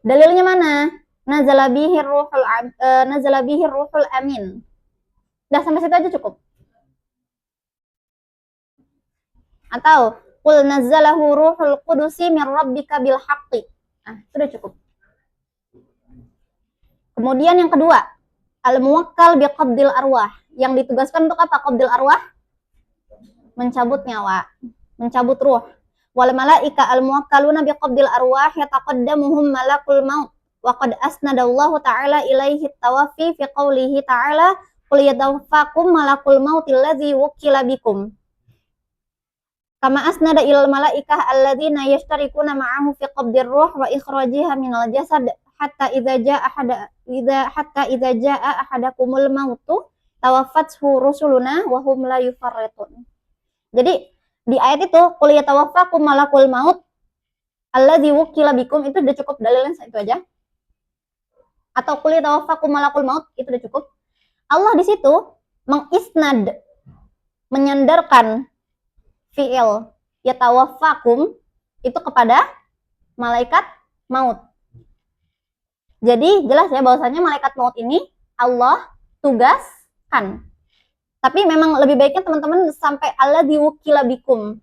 Dalilnya mana? Nazala bihi ruhul amin. Udah sampai situ aja cukup. Atau qul nazzalahu ruhul qudusi min rabbika bil haqqi. Nah, itu udah cukup. Kemudian yang kedua, al-muwakkal bi qabdil arwah. Yang ditugaskan untuk apa? Qabdil arwah? Mencabut nyawa, mencabut ruh. Wal malaika al-muwakkaluna bi qabdil arwah yataqaddamuhum malakul maut. Wa qad asnadallahu ta'ala ilaihi tawafi fi qawlihi ta'ala qul yatawaffakum malakul mautil ladzi wukila bikum. Kama asnada ilal malaikah alladzina yashtarikuna ma'ahu fi qabdir ruh wa ikhrajiha minal jasad hatta idza jaa ahadakumul mautu tawaffathu rusuluna wa hum la yufarritun. Jadi di ayat itu qul yatawaffakum malakul maut alladzi wukila bikum, itu udah cukup dalilnya itu aja. Atau qul yatawaffakum malakul maut, itu udah cukup. Allah di situ mengisnad, menyandarkan fi'il yatawaffakum itu kepada malaikat maut. Jadi jelas ya bahwasanya malaikat maut ini Allah tugaskan. Tapi memang lebih baiknya teman-teman sampai alladzi wukila bikum.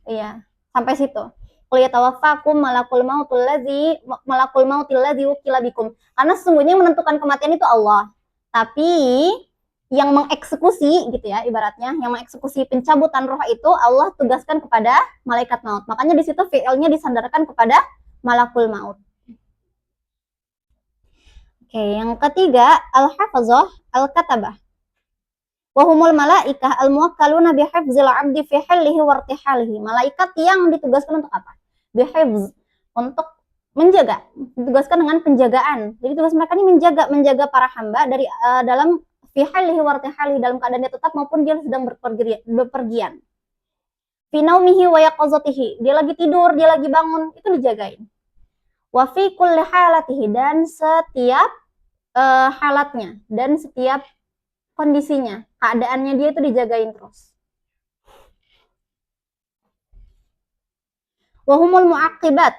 Iya, sampai situ. Qul yatawaffakum malakul mautil ladzi wukila bikum. Karena sesungguhnya menentukan kematian itu Allah. Tapi yang mengeksekusi gitu ya ibaratnya, yang mengeksekusi pencabutan roh itu Allah tugaskan kepada malaikat maut. Makanya di situ fi'ilnya disandarkan kepada malakul maut. Oke, yang ketiga al-hafazah al-katabah. Wa humul malaikah al-muwakkaluna bihifzil 'abdi fi halihi wa irtihalihi. Malaikat yang ditugaskan untuk apa? Bihifz, untuk menjaga, ditugaskan dengan penjagaan. Jadi tugas mereka ini menjaga para hamba dari dalam fi halihi wa irtihalihi, dalam keadaan dia tetap maupun dia sedang bepergian. Fi naumihi wa yaqazatihi, dia lagi tidur, dia lagi bangun, itu dijagain. Wa fi kulli halatihi, dan setiap halatnya dan setiap kondisinya, keadaannya dia itu dijagain terus. Wa humul muaqibat,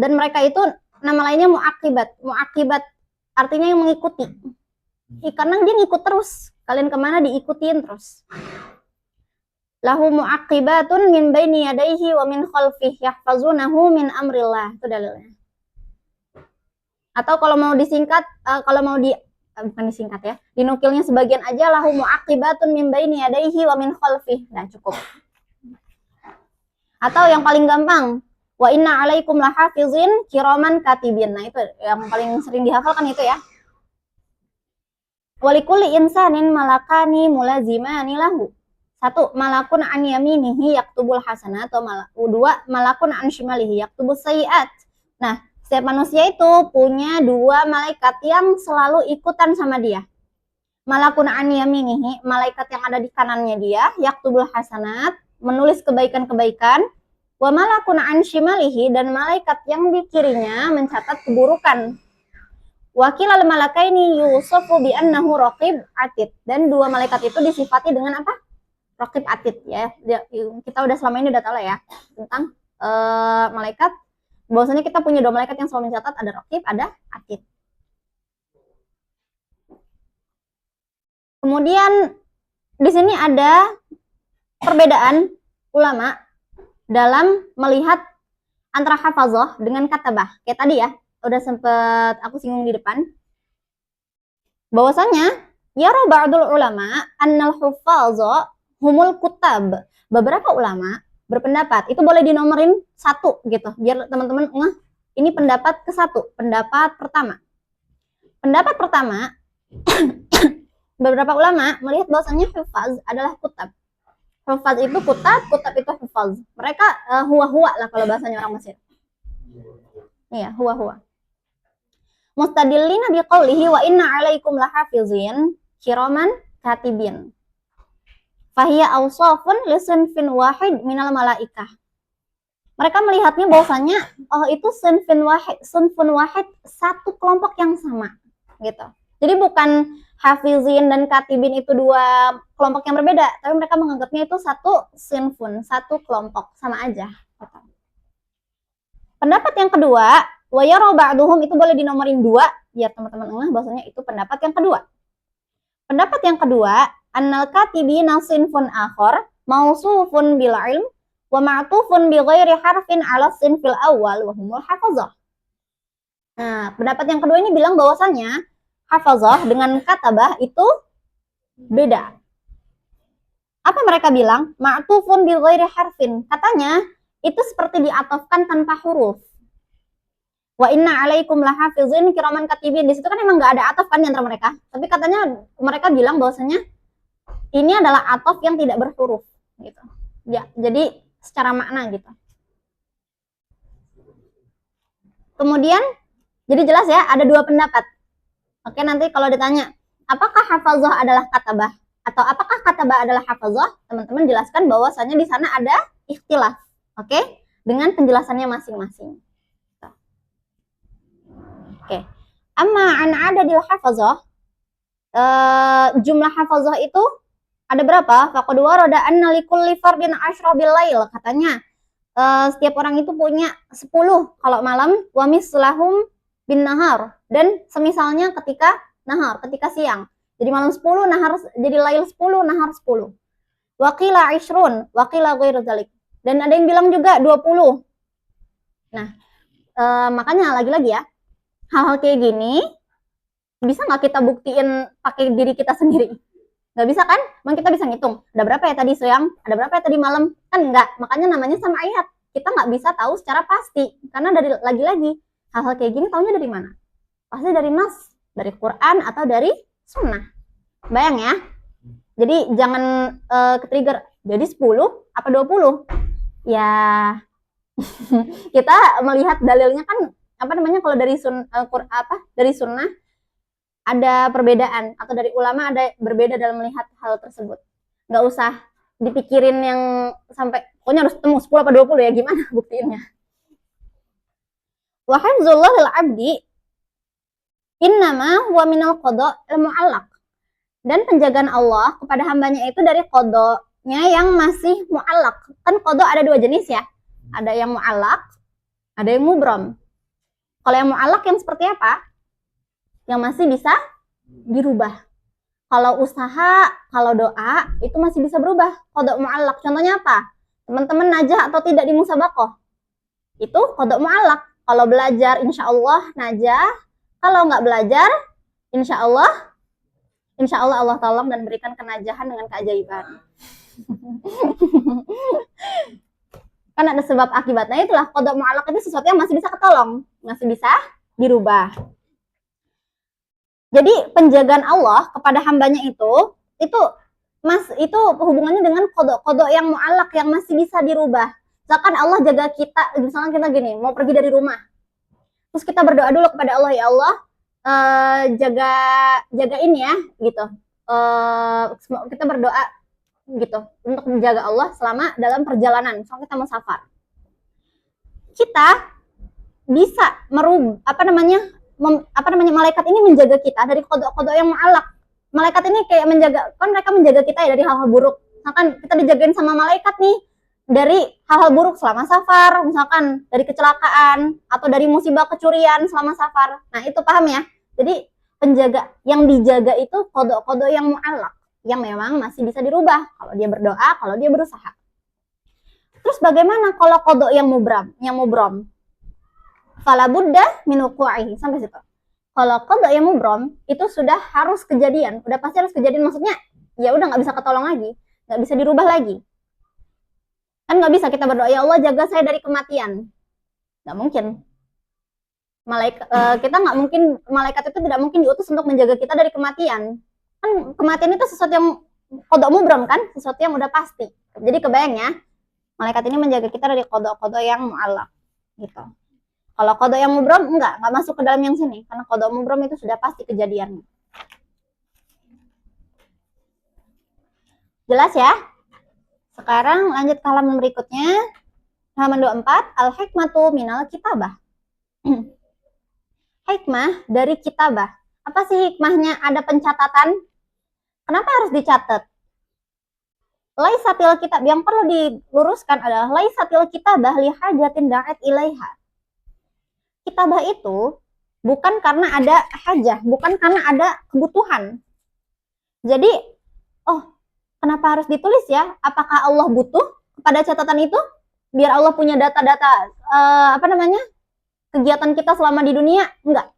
dan mereka itu nama lainnya muaqibat. Muaqibat artinya yang mengikuti. Karena dia ngikut terus, kalian kemana diikutin terus. Lahu muaqibatun min baini yadayhi wa min khalfihi yahfazunahu min amrillah. Itu dalilnya. Atau kalau mau disingkat, bukan disingkat ya, dinukilnya sebagian aja, lahu muaqibatun min baini yadayhi wa min khalfihi. Nah, cukup. Atau yang paling gampang, wa inna alaikum lahafizin kiraman katibin. Nah, itu yang paling sering dihafalkan itu ya. Walikuli insanin malakani mulazimani lahu. Satu, malakun an yaminihi yaktubul hasanat, atau dua, malakun an shimalihi yaktubus sayiat. Nah, setiap manusia itu punya dua malaikat yang selalu ikutan sama dia. Malakun an yaminihi, malaikat yang ada di kanannya dia, yaktubul hasanat, menulis kebaikan-kebaikan. Wa malakun an shimalihi, dan malaikat yang di kirinya mencatat keburukan. Wakil al malakaini yusufu bi annahu raqib atid, dan dua malaikat itu disifati dengan apa? Raqib atid ya. Kita udah selama ini udah tahu lah ya tentang malaikat. Bahwasanya kita punya dua malaikat yang selalu mencatat, ada raqib, ada atid. Kemudian di sini ada perbedaan ulama dalam melihat antara hafazah dengan katabah. Kayak tadi ya, udah sempet aku singgung di depan. Bahwasanya yara ba'dul ulama annal hufazah humul kutab. Beberapa ulama berpendapat itu boleh dinomorin satu gitu, biar teman-teman ngeh ini pendapat ke satu, pendapat pertama. Pendapat pertama, beberapa ulama melihat bahwasanya hufaz adalah kutab. Hufaz itu kutab, kutab itu hufaz. Mereka huwa-huwa lah kalau bahasanya orang Mesir. Iya, huwa-huwa. Mustadillina biqaulihi wa inna alaikum lahafizin kiraman katibin. Fahiya awsafun lisunfin wahid minal malaikah. Mereka melihatnya bahwasanya itu sunfun wahid, satu kelompok yang sama gitu. Jadi bukan hafizin dan katibin itu dua kelompok yang berbeda, tapi mereka menganggapnya itu satu sinfun, satu kelompok, sama aja gitu. Pendapat yang kedua, wa yara ba'duhum, itu boleh dinomorin dua biar teman-teman ngeh bahwasanya itu pendapat yang kedua. Pendapat yang kedua, annal katibina sinfun akhar mausufun bil ilm wa ma'tufun bi ghairi harfin ala sinfil awal wa humul hafazah. Nah, pendapat yang kedua ini bilang bahwasanya hafazah dengan katabah itu beda. Apa mereka bilang? Ma'tufun bi ghairi harfin. Katanya itu seperti diatofkan tanpa huruf. Wa inna alaikum lahafizin kiraman katibin. Di situ kan emang nggak ada atof kan antara mereka. Tapi katanya mereka bilang bahwasanya ini adalah atof yang tidak berhuruf gitu. Ya, jadi secara makna gitu. Kemudian jadi jelas ya, ada dua pendapat. Oke, nanti kalau ditanya, apakah hafazah adalah katabah atau apakah katabah adalah hafazah, teman-teman jelaskan bahwasanya di sana ada ikhtilaf. Oke, dengan penjelasannya masing-masing. Oke. Amma an adadil hafazah, jumlah hafazah itu ada berapa? Faqad warada anna likulli fardin asyra bil lail. Katanya setiap orang itu punya 10 kalau malam, wa mislahum bin nahar, dan semisalnya ketika nahar, ketika siang. Jadi malam 10, nahar jadi lail 10, nahar 10. Wa qila 20, wa qila ghairu dzalik. Dan ada yang bilang juga 20. Nah, makanya lagi-lagi ya, hal-hal kayak gini bisa nggak kita buktiin pakai diri kita sendiri? Nggak bisa kan? Emang kita bisa ngitung, ada berapa ya tadi siang, ada berapa ya tadi malam? Kan enggak, makanya namanya sama ayat. Kita nggak bisa tahu secara pasti, karena dari lagi-lagi hal-hal kayak gini taunya dari mana? Pasti dari nas, dari Quran atau dari sunnah. Bayang ya. Jadi jangan ketrigger, jadi 10 apa 20? Ya kita melihat dalilnya kan apa namanya, kalau dari dari sunnah ada perbedaan, atau dari ulama ada berbeda dalam melihat hal tersebut. Nggak usah dipikirin yang sampai pokoknya harus ketemu 10 apa 20 ya, gimana buktiinnya. Wa hifzullah lil abdi innama huwa minal qada al mu'allaq. Dan penjagaan Allah kepada hambanya itu dari qadanya yang masih mu'allaq. Kan qada ada dua jenis ya. Ada yang mu'allaq, ada yang mubram. Kalau yang mu'allaq yang seperti apa? Yang masih bisa dirubah. Kalau usaha, kalau doa, itu masih bisa berubah. Qada mu'allaq. Contohnya apa? Teman-teman najah atau tidak di musabaqah. Itu qada mu'allaq. Kalau belajar, insya Allah najah. Kalau nggak belajar, insya Allah Allah tolong dan berikan kenajahan dengan keajaiban. Kan ada sebab akibatnya, itulah qada mu'allaq itu sesuatu yang masih bisa ketolong, masih bisa dirubah. Jadi penjagaan Allah kepada hambanya itu hubungannya dengan qada yang mu'allaq yang masih bisa dirubah. Misalkan Allah jaga kita, misalkan kita gini, mau pergi dari rumah. Terus kita berdoa dulu kepada Allah, ya Allah, jagain ya, gitu. Kita berdoa gitu untuk menjaga Allah selama dalam perjalanan, misalnya kita mau safar. Kita bisa malaikat ini menjaga kita dari qada yang mu'allaq. Malaikat ini kayak menjaga, kan mereka menjaga kita ya dari hal-hal buruk. Misalkan kita dijagain sama malaikat nih dari hal-hal buruk selama safar, misalkan dari kecelakaan atau dari musibah kecurian selama safar. Nah, itu paham ya? Jadi penjaga yang dijaga itu qada yang mu'allaq, yang memang masih bisa dirubah kalau dia berdoa, kalau dia berusaha. Terus bagaimana kalau qada yang mubram? Fala budda min wuqu'ihi, sampai situ. Kalau qada yang mubram itu sudah harus kejadian, udah pasti harus kejadian, maksudnya ya udah nggak bisa ketolong lagi, nggak bisa dirubah lagi. Kan nggak bisa kita berdoa, ya Allah jaga saya dari kematian, nggak mungkin. Kita nggak mungkin, malaikat itu tidak mungkin diutus untuk menjaga kita dari kematian. Kan kematian itu sesuatu yang qada mubram kan, sesuatu yang udah pasti. Jadi kebayang ya, malaikat ini menjaga kita dari qada yang mu'allaq gitu. Kalau qada yang mubram enggak masuk ke dalam yang sini, karena qada mubram itu sudah pasti kejadiannya. Jelas ya? Sekarang lanjut ke halaman berikutnya. Halaman 24, al-hikmatu minal kitabah. Hikmah dari kitabah. Apa sih hikmahnya? Ada pencatatan. Kenapa harus dicatat? Laisatil kitab, yang perlu diluruskan adalah laisatil kitabah li hajatin da'at ilaiha. Kitabah itu bukan karena ada hajah, bukan karena ada kebutuhan. Jadi, kenapa harus ditulis ya? Apakah Allah butuh kepada catatan itu? Biar Allah punya data-data kegiatan kita selama di dunia? Enggak.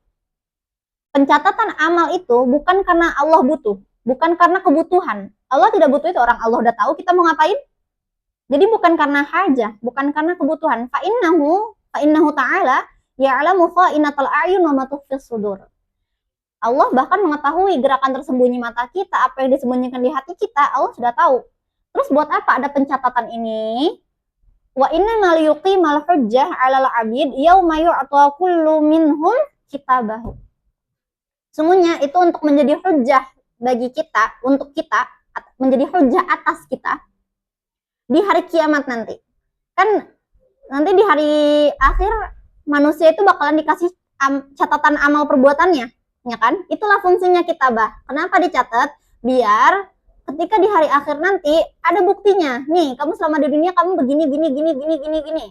Pencatatan amal itu bukan karena Allah butuh, bukan karena kebutuhan. Allah tidak butuh itu, orang Allah udah tahu kita mau ngapain. Jadi bukan karena hajah, bukan karena kebutuhan. Fa innahu ta'ala ya'lamu kha'inatal a'yun wa ma tukhfis sudur. Allah bahkan mengetahui gerakan tersembunyi mata kita, apa yang disembunyikan di hati kita, Allah sudah tahu. Terus buat apa ada pencatatan ini? Wa innamal yuqimal hujjah 'alal 'abid yauma yu'ta kullu minhum kitabahu. Sungguhnya itu untuk menjadi hujjah bagi kita, untuk kita, menjadi hujjah atas kita di hari kiamat nanti. Kan nanti di hari akhir manusia itu bakalan dikasih catatan amal perbuatannya, ya kan? Itulah fungsinya kitabah. Kenapa dicatat? Biar ketika di hari akhir nanti ada buktinya. Nih, kamu selama di dunia kamu begini, gini.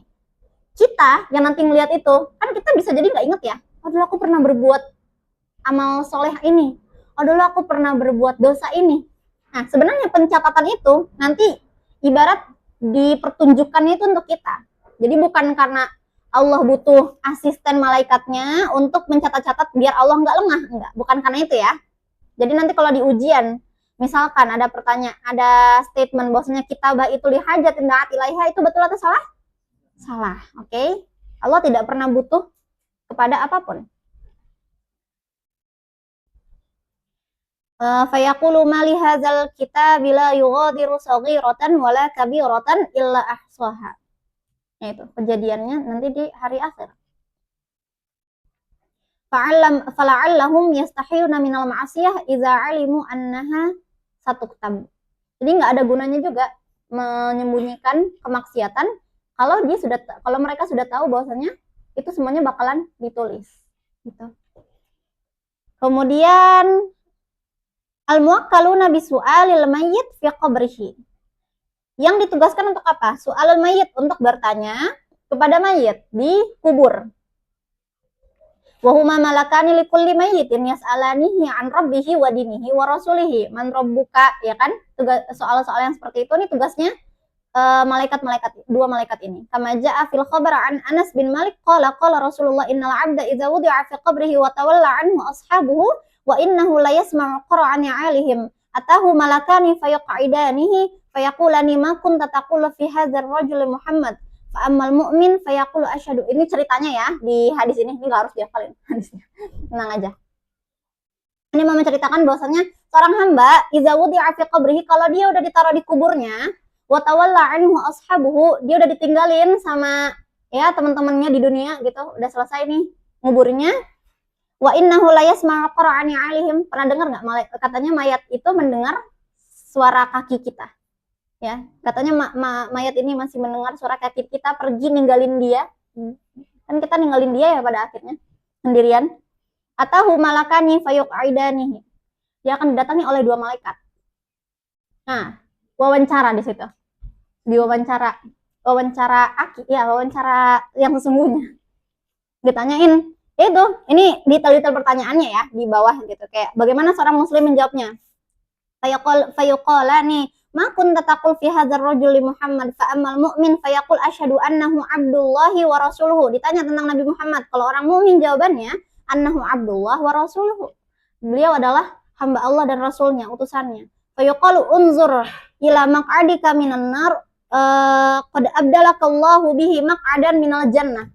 Kita yang nanti ngelihat itu, kan kita bisa jadi nggak inget ya. Aduh, aku pernah berbuat amal soleh ini. Aduh, aku pernah berbuat dosa ini. Nah, sebenarnya pencatatan itu nanti ibarat dipertunjukkannya itu untuk kita. Jadi bukan karena Allah butuh asisten malaikatnya untuk mencatat-catat biar Allah nggak lengah, enggak, bukan karena itu ya. Jadi nanti kalau di ujian, misalkan ada pertanyaan, ada statement bahwasanya kitabah itu lihajatin da'at ilaiha, itu betul atau salah? Salah, oke? Allah tidak pernah butuh kepada apapun. Fayaqulu ma li hadzal kitabi la yughadiru saghiratan wala kabiratan illa ahsaha. Itu kejadiannya nanti di hari akhir. Fala'allahum yastahiyuna minal ma'asiyah idza alimu annaha satuktab. Jadi nggak ada gunanya juga menyembunyikan kemaksiatan kalau mereka sudah tahu bahwasanya itu semuanya bakalan ditulis gitu. Kemudian al-muwakkaluna bisu'alil mayyit fi qabrihi. Yang ditugaskan untuk apa? Su'alul mayyit, untuk bertanya kepada mayit di kubur. Wa huma malakani likulli mayyitin yas'alanihi an rabbihi wa dinihi wa rasulihi. Man rabbuka, ya kan? Soal-soal yang seperti itu nih tugasnya dua malaikat ini. Kama ja'a fil khabar an Anas bin Malik qala Rasulullah innal 'abda idza wudi'a fi qabrihi wa tawalla anhu ashabuhu wa innahu la yasma'u qur'ana 'alihim atahu malakani fayaq'idanihi fayaqulani ma kunta taqulu fi hadzal rajul Muhammad Fa'ammal mu'min fayaqulu asyhadu. Ini ceritanya ya di hadis ini nggak harus dihafalin hadisnya. Tenang aja. Ini mau menceritakan bahwasanya seorang hamba iza wudi'a fi qabrihi, kalau dia udah ditaruh di kuburnya, wa tawalla anhu ashabuhu, dia udah ditinggalin sama ya teman-temannya di dunia gitu, udah selesai nih nguburnya. Wa innahu la yasma'u qur'ani 'alaihim. Pernah dengar enggak katanya mayat itu mendengar suara kaki kita. Ya, katanya mayat ini masih mendengar suara kaki kita pergi ninggalin dia. Kan kita ninggalin dia ya pada akhirnya sendirian. Atahu malakani fayuq'idanihi. Dia akan didatangi oleh dua malaikat. Nah, wawancara di situ. Diwawancara wawancara yang sesungguhnya. Ditanyain, itu ini detail-detail pertanyaannya ya di bawah gitu, kayak bagaimana seorang muslim menjawabnya. Fayuqala nih, ma kunta taqul fi hadzal rajuli Muhammad fa ammal mu'min fayaqul asyhadu annahu abdullahi wa rasuluhu. Ditanya tentang Nabi Muhammad, kalau orang mukmin jawabannya annahu abdullah wa rasuluhu. Beliau adalah hamba Allah dan rasulnya, utusannya. Fayuqalu unzur ila maq'adika minan nar qad abdalakallahu bihi maq'adan minal jannah.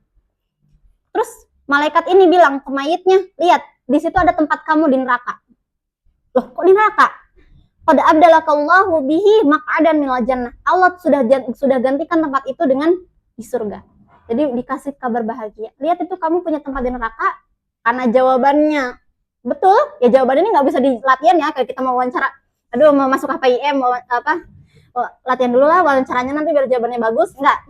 Terus malaikat ini bilang ke mayitnya, lihat, di situ ada tempat kamu di neraka. Loh, kok di neraka? Qad abdalakallahu bihi maq'adan minal jannah. Allah sudah gantikan tempat itu dengan di surga. Jadi dikasih kabar bahagia. Lihat, itu kamu punya tempat di neraka. Karena jawabannya betul, ya jawaban ini nggak bisa dilatihan ya, kayak kita mau wawancara. Aduh, mau masuk HPIM, mau apa? Latihan dulu lah wawancaranya nanti biar jawabannya bagus. Enggak.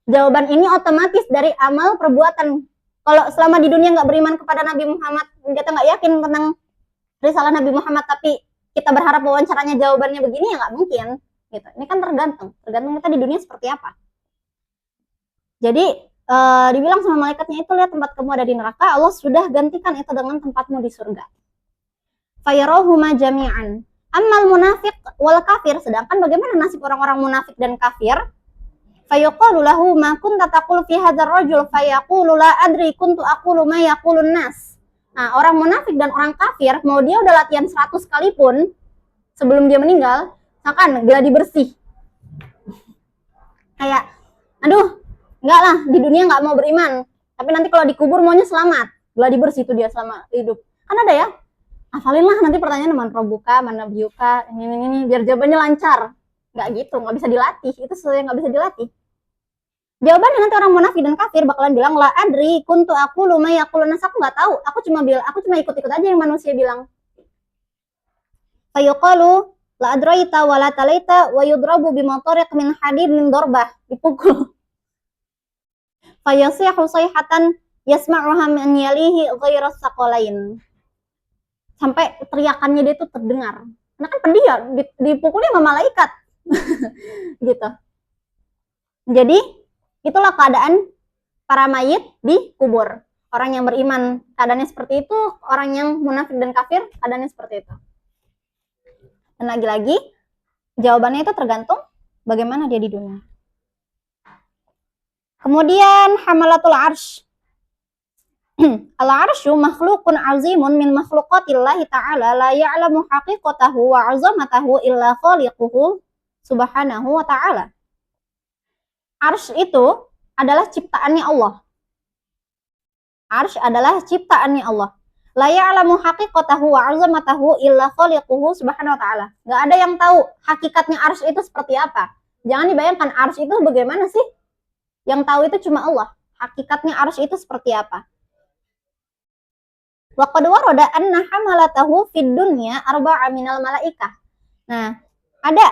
Jawaban ini otomatis dari amal perbuatan. Kalau selama di dunia nggak beriman kepada Nabi Muhammad, kita nggak yakin tentang risalah Nabi Muhammad, tapi kita berharap wawancaranya jawabannya begini, ya nggak mungkin. Gitu. Ini kan tergantung kita di dunia seperti apa. Jadi dibilang sama malaikatnya itu, lihat tempat kamu ada di neraka, Allah sudah gantikan itu dengan tempatmu di surga. Fayarahuma jami'an. Ammal munafiq wal kafir, sedangkan bagaimana nasib orang-orang munafik dan kafir? Fayuqalu lahu ma kunta taqulu fi hadzal rajul fayaqulu la adri kuntu aqulu ma yaqulun nas. Nah, orang munafik dan orang kafir, mau dia udah latihan 100 kali pun sebelum dia meninggal, misalkan gladi bersih. Kayak, aduh, enggak lah, di dunia enggak mau beriman, tapi nanti kalau dikubur maunya selamat. Gladi bersih itu dia selama hidup. Kan ada ya, hafalin lah nanti pertanyaan man robuka, mana biuka, ini biar jawabannya lancar. Enggak gitu, enggak bisa dilatih. Itu sesuatu yang enggak bisa dilatih. Jawabannya nanti orang munafik dan kafir bakalan bilang, la adri kuntu aqulu ma yaqulun nas, aku enggak tahu, aku cuma ikut-ikut aja yang manusia bilang. Fayuqalu la adraita wa la talaita wa yudrabu bimotariq min hadid min darbah, dipukul. Fayasihu sayhatan yasma'uha min yalihi ghairu saqalain. Sampai teriakannya dia itu terdengar. Karena kan pedih ya, dipukulnya sama malaikat. Gitu. Jadi itulah keadaan para mayit di kubur. Orang yang beriman keadaannya seperti itu, orang yang munafik dan kafir keadaannya seperti itu. Dan lagi-lagi jawabannya itu tergantung bagaimana dia di dunia. Kemudian hamalatul arsh. Al-arsyu makhlukun azimun min makhluqatillahi ta'ala la ya'lamu haqiqatahu wa 'azamatahu illa khaliquhu subhanahu wa ta'ala. Arsy itu adalah ciptaannya Allah. Arsy adalah ciptaannya Allah. La ya'lamu haqiqatahu wa 'azamatahu illa khaliquhu subhanahu wa ta'ala. Enggak ada yang tahu hakikatnya arsy itu seperti apa. Jangan dibayangkan arsy itu bagaimana sih? Yang tahu itu cuma Allah. Hakikatnya arsy itu seperti apa? Wa qad warada anna hamalatahu fid dunya arba'a minal malaikah. Nah, ada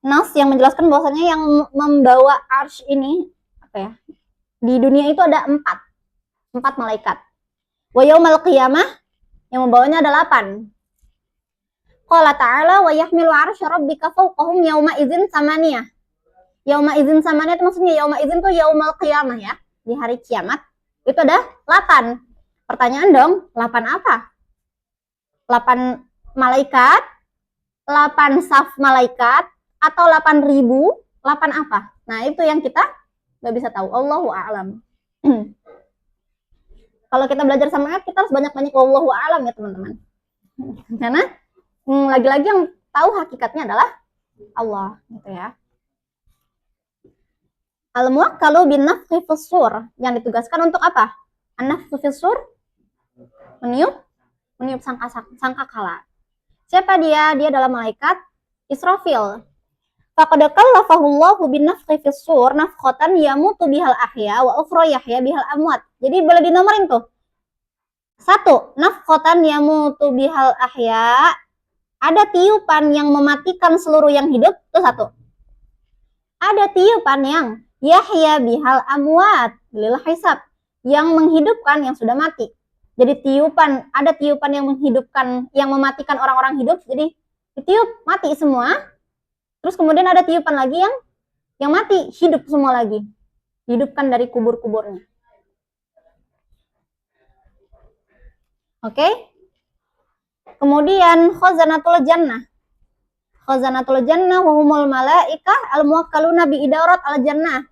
nas yang menjelaskan bahwasanya yang membawa arsy ini apa ya? Di dunia itu ada 4 malaikat. Wa yaumal qiyamah yang membawanya ada 8. Qala ta'ala wa yahmilu arsy rabbika fawqahum yauma idzin samaniyah. Yauma idzin samaniyah itu maksudnya yauma idzin tuh yaumal qiyamah ya. Di hari kiamat itu ada 8. Pertanyaan dong, 8 apa? 8 malaikat, 8 saf malaikat, atau 8.000, 8 apa? Nah, itu yang kita nggak bisa tahu. Allahu a'lam. Kalau kita belajar sama ayat, kita harus banyak-banyak Allahu a'lam ya teman-teman. Karena lagi-lagi yang tahu hakikatnya adalah Allah, gitu ya. Al-muwakkalu bin nafkhi fis-sur, yang ditugaskan untuk apa? An-nafkhu fis-sur, meniup sangkakala. Siapa dia? Dia adalah malaikat Israfil. Faqad kallafahu Allahu bin nafkhi fis-sur nafkhatan yamutu bihal ahya wa ukhra yahya bihal amwat. Jadi boleh dinomorin tuh. 1. Nafkhatan yamutu bihal ahya, ada tiupan yang mematikan seluruh yang hidup, itu 1. Ada tiupan yang yahya bihal amwat lil hisab, yang menghidupkan yang sudah mati. Jadi tiupan, ada tiupan yang menghidupkan, yang mematikan orang-orang hidup, jadi ditiup mati semua. Terus kemudian ada tiupan lagi yang mati, hidup semua lagi, hidupkan dari kubur-kuburnya. Oke. Kemudian khazanatul jannah. Khazanatul jannah wa humul malaikah al-muwakkaluna bi idarat al-jannah.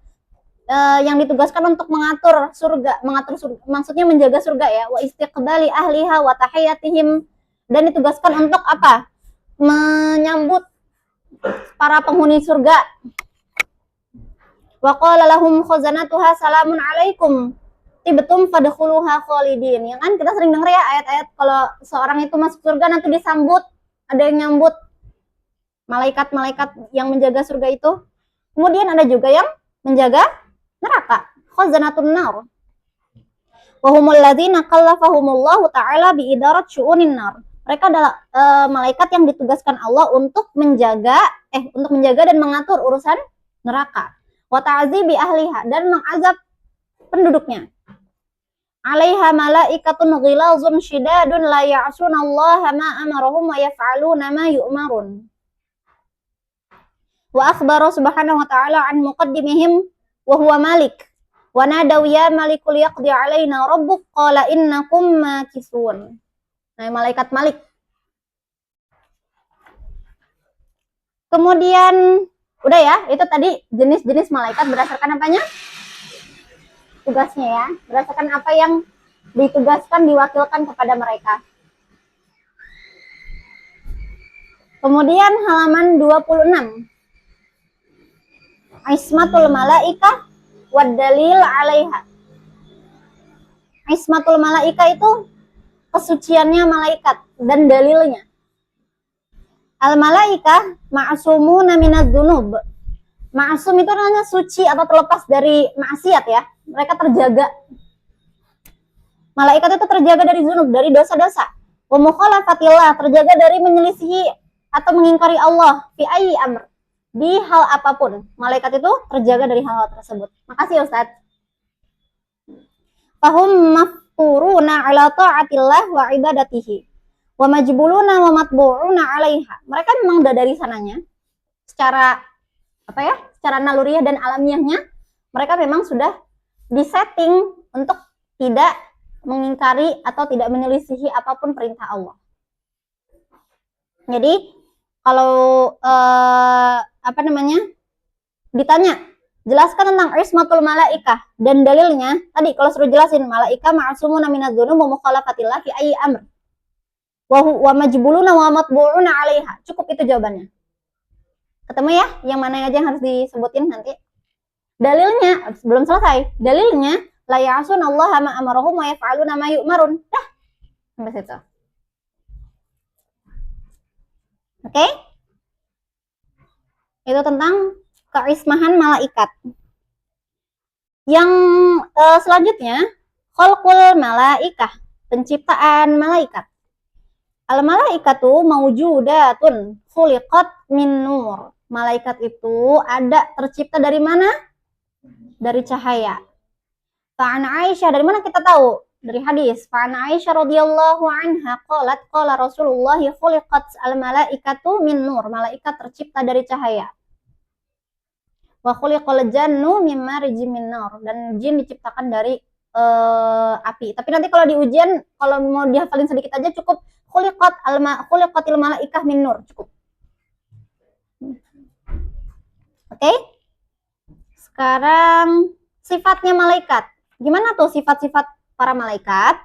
Yang ditugaskan untuk mengatur surga, maksudnya menjaga surga ya, wa istiqbali ahliha wa tahiyatihim, dan ditugaskan untuk apa? Menyambut para penghuni surga. Wa qala lahum khazanatuha salamun alaikum tibtum fadkhuluha khalidin. Ya kan kita sering dengar ya ayat-ayat kalau seorang itu masuk surga nanti disambut, ada yang nyambut malaikat-malaikat yang menjaga surga itu. Kemudian ada juga yang menjaga neraka, khazanatun nar. Wa humul ladzina kallafahumullahu ta'ala bi idarat syu'unin nar. Mereka adalah malaikat yang ditugaskan Allah untuk menjaga dan mengatur urusan neraka. Wa ta'zibi ahliha, dan mengazab penduduknya. Alaiha malaikatun ghilazun syidadun la ya'sunallaha ma amarahum wa yaf'aluna ma yu'marun. Wa akhbara subhanahu wa ta'ala an muqaddimihim wa huwa malik. Wa nadaw ya malikul yaqdi alaina rabbuk qala innakum makisun. Nah, malaikat Malik. Kemudian udah ya, itu tadi jenis-jenis malaikat berdasarkan apanya? Tugasnya ya, berdasarkan apa yang ditugaskan, diwakilkan kepada mereka. Kemudian halaman 26. Ismatul malaikah wad dalil 'alaiha. Ismatul malaikah itu kesuciannya malaikat dan dalilnya. Al malaikah ma'sumuna minadz dzunub. Ma'sum itu artinya suci atau terlepas dari maksiat ya. Mereka terjaga. Malaikat itu terjaga dari dzunub, dari dosa-dosa. Wa mukhalafatillah, terjaga dari menyelisihi atau mengingkari Allah fi ayyi amr, di hal apapun. Malaikat itu terjaga dari hal-hal tersebut. Makasih Ustaz. Fahum mafturuna ala ta'atillah wa ibadatihi wa majbuluna wa matbu'una 'alaiha. Mereka memang udah dari sananya secara apa ya? Secara naluriah dan alamiahnya mereka memang sudah disetting untuk tidak mengingkari atau tidak menyelisihi apapun perintah Allah. Jadi kalau ditanya jelaskan tentang ismatul malaikah dan dalilnya, tadi kalau suruh jelasin malaikah ma'sumuna minadz dzunub wa mukhalafatillah fi ayyi amr wa majbuluna wa matbu'una 'alaiha. Cukup itu jawabannya. Ketemu ya, yang mana aja yang harus disebutin nanti. Dalilnya belum selesai. Dalilnya la ya'sunallaha ma amarahum wa yaf'aluna ma yu'marun. Dah. Sampai situ. Oke? Itu tentang keismahan malaikat. Yang selanjutnya, khalqul malaikah, penciptaan malaikat. Al malaikatu maujudatun khuliqat min nur. Malaikat itu ada tercipta dari mana? Dari cahaya. Fa'an Aisyah, dari mana kita tahu? Dari hadis. Fa'an Aisyah radhiyallahu anha qalat qala Rasulullah khuliqat al malaikatu min nur. Malaikat tercipta dari cahaya. Wa khuliqal jannu min marijim min nar, dan jin diciptakan dari api. Tapi nanti kalau di ujian, kalau mau dihafalin sedikit aja cukup khuliqatil malaikah min nur, cukup. Oke? Sekarang sifatnya malaikat. Gimana tuh sifat-sifat para malaikat?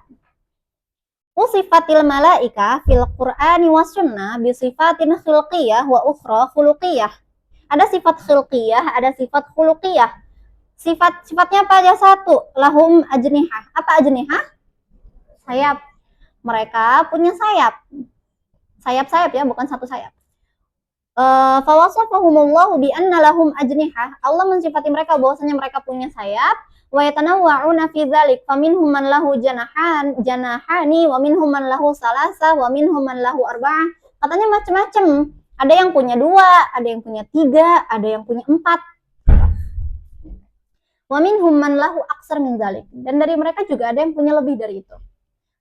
Sifatil malaikah fil Qur'ani was sunnah bi sifatin khilqiyah wa ukhra khuluqiyah. Ada sifat khilqiyah, ada sifat khuluqiyah. Sifat-sifatnya apa aja? Satu, lahum ajnihah. Apa ajnihah? Sayap. Mereka punya sayap. Sayap-sayap ya, bukan satu sayap. Fawasafahumullahu bi anna lahum ajnihah. Allah mensifati mereka bahwasanya mereka punya sayap. Wa yatanawwa'una fi dzalik. Faminhum man lahu janahani wa minhum man lahu salasa wa minhum man lahu arba'ah. Katanya macam-macam. Ada yang punya 2, ada yang punya 3, ada yang punya 4. Wa minhum man lahu aksar min dzalik. Dan dari mereka juga ada yang punya lebih dari itu.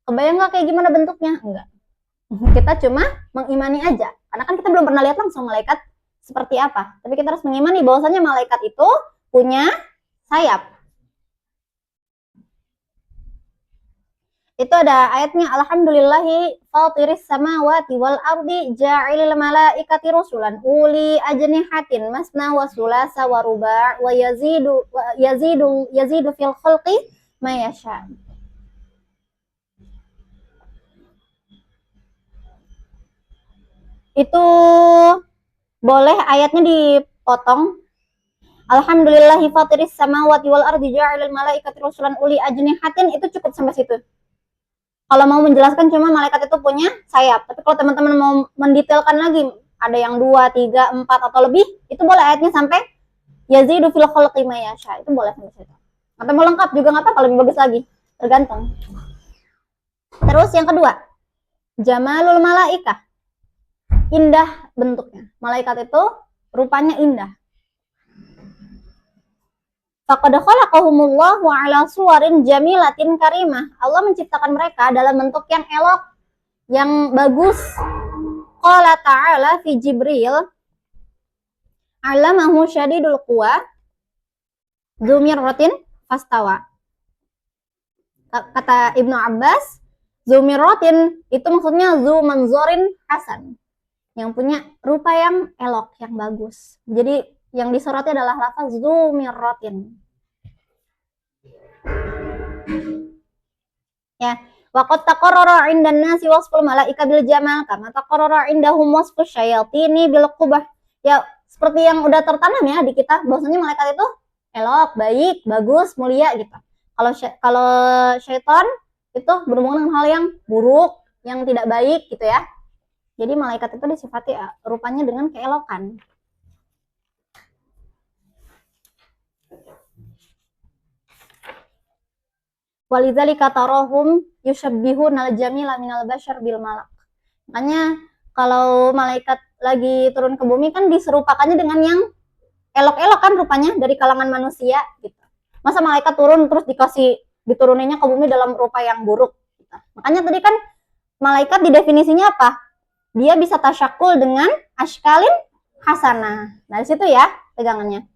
Kebayang nggak kayak gimana bentuknya? Enggak. Kita cuma mengimani aja. Karena kan kita belum pernah lihat langsung malaikat seperti apa. Tapi kita harus mengimani bahwasanya malaikat itu punya sayap. Itu ada ayatnya, alhamdulillahi fatiris samawati wal ardi ja'ilil malaikati rusulan uli ajnihatin masna wa sulasa wa ruba' wa yazidu fil khalqi ma yasha. Itu boleh ayatnya dipotong. Alhamdulillahi fatiris samawati wal ardi ja'ilil malaikati rusulan uli ajnihatin, itu cukup sampai situ. Kalau mau menjelaskan cuma malaikat itu punya sayap. Tapi kalau teman-teman mau mendetailkan lagi, ada yang 2, 3, 4 atau lebih, itu boleh ayatnya sampai yazidu fil khalqi ma yasha. Itu boleh sampai situ. Atau mau lengkap juga nggak apa-apa, lebih bagus lagi. Tergantung. Terus yang kedua, jamalul malaikah. Indah bentuknya. Malaikat itu rupanya indah. Faqad khalaqahumullahu ala suwarin jamilatin karimah. Allah menciptakan mereka dalam bentuk yang elok, yang bagus. Qala ta'ala fi Jibril, alamahu syadidul quwa dzu mirratin fastawa. Kata Ibnu Abbas, dzu mirratin itu maksudnya dzu manzorin hasan, yang punya rupa yang elok, yang bagus. Jadi yang disoroti adalah lafaz dzu mirratin. Ya, waqad taqarrara 'indan nasi wasful malaika bil jamal kama taqarrara 'indahum wasfus syayatini bil qubah. Ya, seperti yang udah tertanam ya di kita bahwasanya malaikat itu elok, baik, bagus, mulia gitu. Kalau syaitan itu berhubungan dengan hal yang buruk, yang tidak baik gitu ya. Jadi malaikat itu disifati rupanya dengan keelokan. Walidzalika tarahum yushabbihunal jamila minal bashar bil malak. Makanya kalau malaikat lagi turun ke bumi kan diserupakannya dengan yang elok-elok kan rupanya dari kalangan manusia gitu. Masa malaikat turun terus dituruninnya ke bumi dalam rupa yang buruk gitu. Makanya tadi kan malaikat di definisinya apa? Dia bisa tasyakul dengan ashkalin hasanah. Nah, di situ ya pegangannya.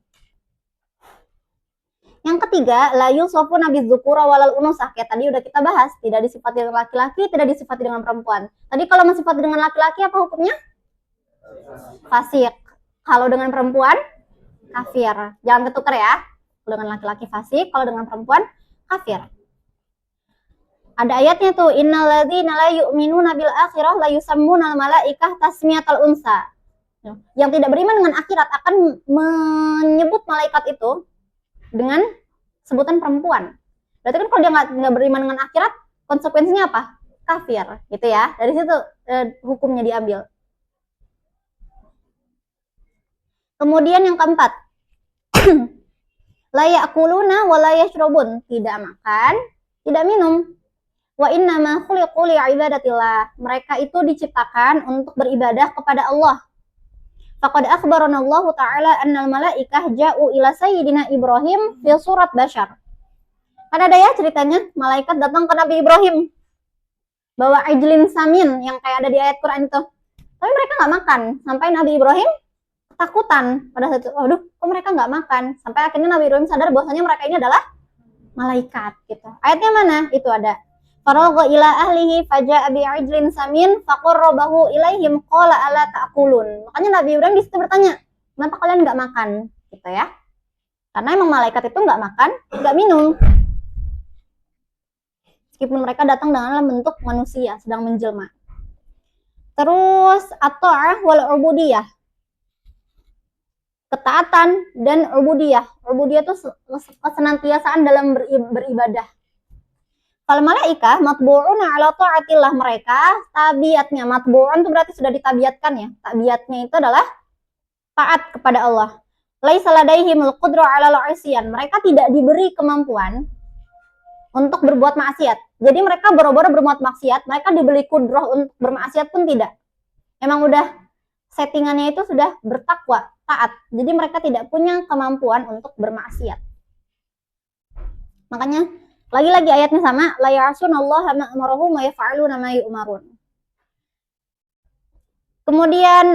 Yang ketiga, la yusofu nabi dzukura walal unusah. Kayak tadi udah kita bahas, tidak disifati dengan laki-laki, tidak disifati dengan perempuan. Tadi kalau mensifati dengan laki-laki apa hukumnya? Fasik. Kalau dengan perempuan, kafir. Jangan ketukar ya. Kalau dengan laki-laki fasik, kalau dengan perempuan, kafir. Ada ayatnya tuh, innal ladzina la yu'minuna bil akhirah la yusammunal malaikah tasmiyatal unsa. Yang tidak beriman dengan akhirat akan menyebut malaikat itu dengan sebutan perempuan. Berarti kan kalau dia nggak beriman dengan akhirat, konsekuensinya apa? Kafir, gitu ya. Dari situ hukumnya diambil. Kemudian yang keempat, la ya'kuluna wa la yashrabun, tidak makan, tidak minum. Wa innama khuliqu li'ibadatillah. Mereka itu diciptakan untuk beribadah kepada Allah. Faqad akhbarana Allah Ta'ala annal malaikah ja'u ila sayyidina Ibrahim fi surat bashar. Kan ada ya ceritanya, malaikat datang ke Nabi Ibrahim bawa ijlin samin yang kayak ada di ayat Quran itu. Tapi mereka nggak makan, sampai Nabi Ibrahim ketakutan pada saat itu. Waduh, kok mereka nggak makan? Sampai akhirnya Nabi Ibrahim sadar bahwasanya mereka ini adalah malaikat gitu. Ayatnya mana? Itu ada. Faragha ila ahlihi faja'a bi'ijlin samin faqarrabahu ilaihim qala ala ta'kulun. Makanya Nabi Ibrahim di situ bertanya, "Kenapa kalian enggak makan?" Gitu ya. Karena emang malaikat itu enggak makan, enggak minum. Meskipun mereka datang dalam bentuk manusia sedang menjelma. Terus at-ta'ah wal ubudiyah. ketaatan, dan ubudiyah. Ubudiyah itu kesenantiasaan dalam beribadah. Kalau malaikah matbu'una ala ta'atillah, mereka tabiatnya, matbu'un itu berarti sudah ditabiatkan ya. Tabiatnya itu adalah taat kepada Allah. Laisa ladaihimul qudra 'alal 'isyan. Mereka tidak diberi kemampuan untuk berbuat maksiat. Jadi mereka boro-boro berbuat maksiat, mereka diberi kudroh untuk bermaksiat pun tidak. Emang udah settingannya itu sudah bertakwa, taat. Jadi mereka tidak punya kemampuan untuk bermaksiat. Makanya lagi-lagi ayatnya sama, la ya'sunallaha ma amarahum wa yaf'aluna ma yu'marun. Kemudian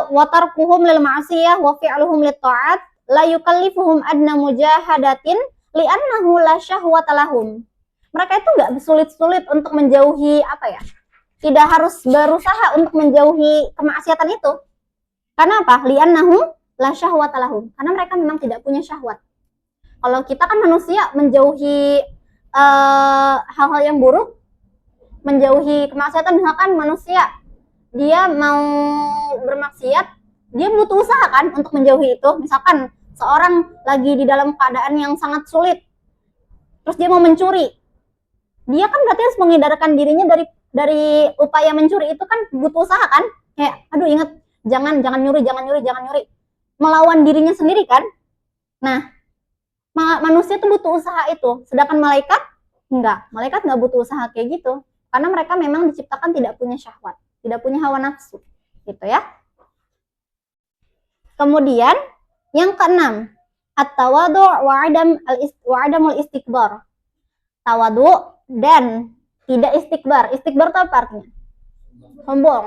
wa tarkuhum lil ma'siyah wa fi'luhum lit ta'at la yukallifuhum adna mujahadatin li'annahu la syahwata lahum. Mereka itu enggak sulit-sulit untuk menjauhi apa ya? Tidak harus berusaha untuk menjauhi kemaksiatan itu. Karena apa? Li'annahu la syahwata lahum. Karena mereka memang tidak punya syahwat. Kalau kita kan manusia menjauhi hal-hal yang buruk, menjauhi kemaksiatan, misalkan manusia dia mau bermaksiat, dia butuh usaha kan untuk menjauhi itu. Misalkan seorang lagi di dalam keadaan yang sangat sulit, terus dia mau mencuri, dia kan berarti harus menghindarkan dirinya dari upaya mencuri itu kan butuh usaha kan. Kayak aduh ingat jangan nyuri, melawan dirinya sendiri kan. Nah, manusia tuh butuh usaha itu, sedangkan malaikat nggak butuh usaha kayak gitu, karena mereka memang diciptakan tidak punya syahwat, tidak punya hawa nafsu, gitu ya. Kemudian yang keenam, at-tawadu' wa adamul istikbar. Tawadu dan tidak istikbar. Istikbar itu apa artinya? Sombong.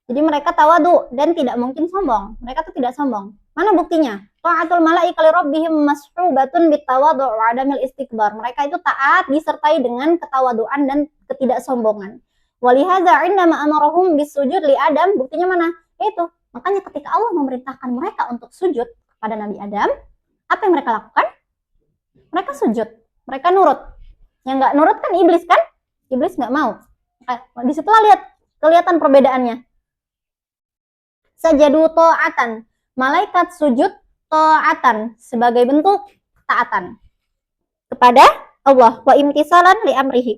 Jadi mereka tawadu dan tidak mungkin sombong. Mereka tuh tidak sombong. Mana buktinya? Ta'atul malaika li rabbihim mas'hubatun bitawadu' wa adamil istikbar. Mereka itu taat disertai dengan ketawaduan dan ketidaksombongan. Walihadza 'indama amarahum bisujud li Adam, buktinya mana? Itu. Makanya ketika Allah memerintahkan mereka untuk sujud kepada Nabi Adam, apa yang mereka lakukan? Mereka sujud. Mereka nurut. Yang enggak nurut kan iblis kan? Iblis enggak mau. Di situlah kelihatan perbedaannya. Sajadu ta'atan. Malaikat sujud ta'atan sebagai bentuk taatan kepada Allah, wa imtisalan li amrihi,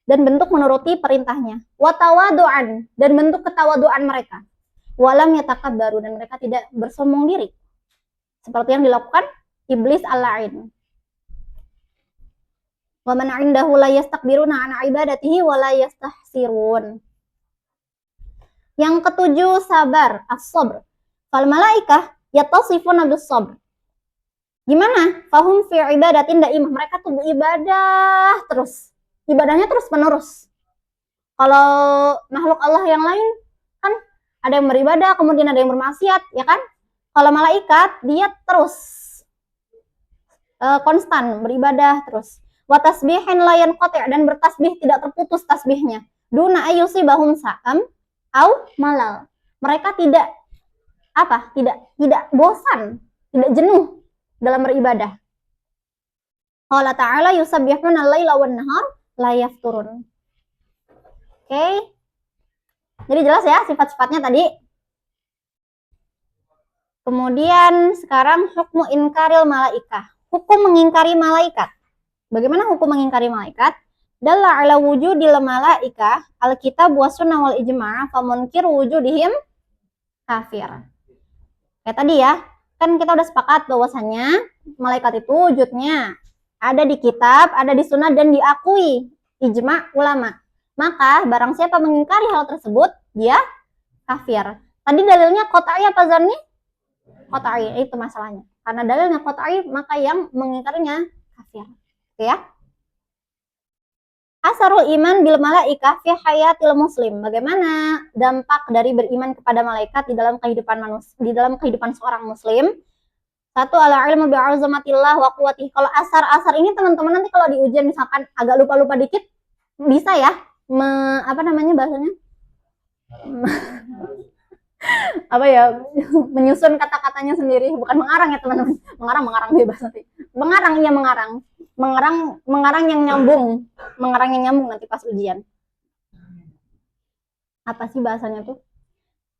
dan bentuk menuruti perintahnya, wa tawadu'an, dan bentuk ketawaduan mereka, walam yatakabbaru, dan mereka tidak bersombong diri seperti yang dilakukan iblis al-la'in. Wa man 'indahu la yastakbiruna an ibadatihi wa la yastahsirun. Yang ketujuh, sabar, as-sabr. Fal malaikah yatasifuna bis-sabr. Gimana? Fahum fi ibadatin daimah. Mereka tuh beribadah terus. Ibadahnya terus menerus. Kalau makhluk Allah yang lain kan ada yang beribadah, kemudian ada yang bermaksiat, ya kan? Kalau malaikat dia terus konstan beribadah terus. Wa tasbihin la yanqati', dan bertasbih tidak terputus tasbihnya. Duna ayyusibahum sa'am au malal. Mereka tidak bosan, tidak jenuh dalam beribadah. Allah Ta'ala yusabbihuna al-laila wan nahar la yafturun. Oke. Jadi jelas ya sifat-sifatnya tadi. Kemudian sekarang hukmu inkaril malaikah. Hukum mengingkari malaikat. Bagaimana hukum mengingkari malaikat? Dalla ala wujudil malaikah al-kitab wa sunnah wal ijma' famunkir wujudihim kafir. Kayak tadi ya, kan kita udah sepakat bahwasannya malaikat itu wujudnya ada di kitab, ada di sunnah, dan diakui ijma' ulama. Maka barang siapa mengingkari hal tersebut, dia kafir. Tadi dalilnya qat'i apa zanni? Qat'i, itu masalahnya. Karena dalilnya qat'i, maka yang mengingkarinya kafir. Oke ya? Asarul iman bil malaikah fi hayatil muslim. Bagaimana dampak dari beriman kepada malaikat di dalam kehidupan manusia, di dalam kehidupan seorang muslim? Satu, ala ilmu bi'azamatillah wa quwwatih. Kalau asar ini teman-teman nanti kalau di ujian misalkan agak lupa-lupa dikit, bisa ya apa namanya bahasanya? Apa ya? Menyusun kata-katanya sendiri, bukan mengarang ya teman-teman. Mengarang bebas nanti. Mengarang yang nyambung. Mengarang yang nyambung nanti pas ujian. Apa sih bahasanya tuh?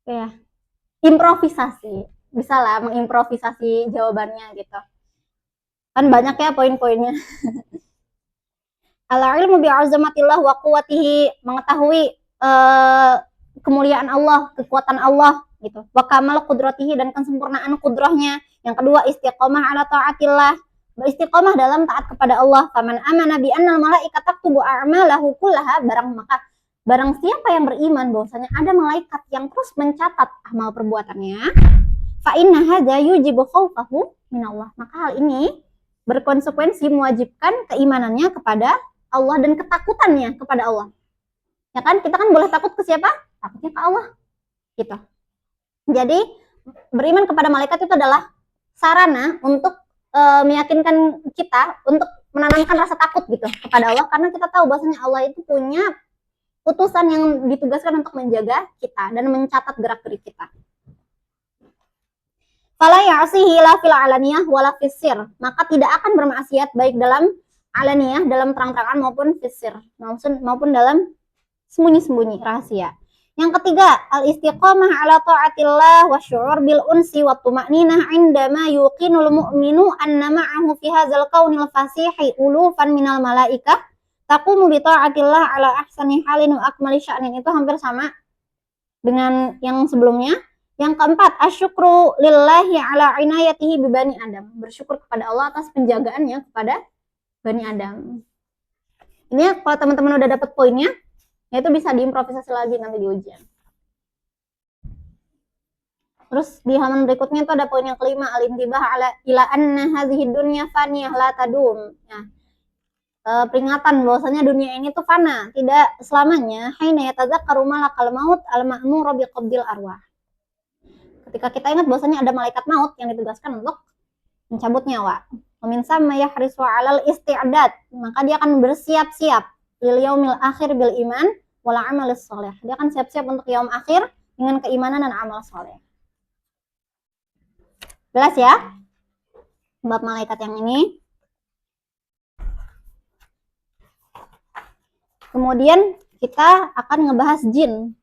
Oke ya. improvisasi, bisa lah mengimprovisasi jawabannya gitu. Kan banyak ya poin-poinnya. Al-ilmu bi'azamatillah wa quwwatihi, mengetahui kemuliaan Allah, kekuatan Allah gitu. Wa kamal qudratihi, dan kesempurnaan kudrahnya. Yang kedua, istiqomah ala taatillah, beristiqomah dalam taat kepada Allah. Faman amana bi annal malaikata taktubu a'malahu kullaha, barang siapa yang beriman bahwasanya ada malaikat yang terus mencatat amal perbuatannya, fa inna hadza yujibu khaufahu minallah, maka hal ini berkonsekuensi mewajibkan keimanannya kepada Allah dan ketakutannya kepada Allah. Ya kan, kita kan boleh takut ke siapa? Takutnya ke Allah gitu. Jadi beriman kepada malaikat itu adalah sarana untuk meyakinkan kita untuk menanamkan rasa takut gitu kepada Allah, karena kita tahu bahwasanya Allah itu punya utusan yang ditugaskan untuk menjaga kita dan mencatat gerak-gerik kita. Fala ya'sihi la fil alaniyah wala fis sir, maka tidak akan bermaksiat baik dalam alaniyah, dalam terang-terangan, maupun fis sir, maupun dalam sembunyi-sembunyi, rahasia. Yang ketiga, al-istiqamah ala ta'atillah wa syu'ur bil unsi wa tuma'ninah indama yuqinul mu'minu anna ma'ahu fi hadzal kaunil fasihi ulufan minal malaikah taqumu bi ta'atillah ala ahsani halin wa akmali sya'nin. Itu hampir sama dengan yang sebelumnya. Yang keempat, asyukru lillahi ala inayatihi bi bani Adam, bersyukur kepada Allah atas penjagaannya kepada Bani Adam. Ini kalau teman-teman udah dapat poinnya, ya itu bisa diimprovisasi lagi nanti di ujian. Terus di halaman berikutnya itu ada poin yang kelima, al-intibah ala ila anna hadhihi dunya faniyah la tadum. Nah, peringatan bahwasanya dunia ini tuh fana, tidak selamanya. Haina yatadzakkaru malakal maut al-ma'mur bi qabdil arwah. Ketika kita ingat bahwasanya ada malaikat maut yang ditugaskan untuk mencabut nyawa. Min sama yahrisu 'alal isti'dad, maka dia akan bersiap-siap lil yaumil akhir bil iman wal amalis shalih. Dia akan siap-siap untuk yaum akhir dengan keimanan dan amal saleh. Jelas ya? Bab malaikat yang ini. Kemudian kita akan ngebahas jin.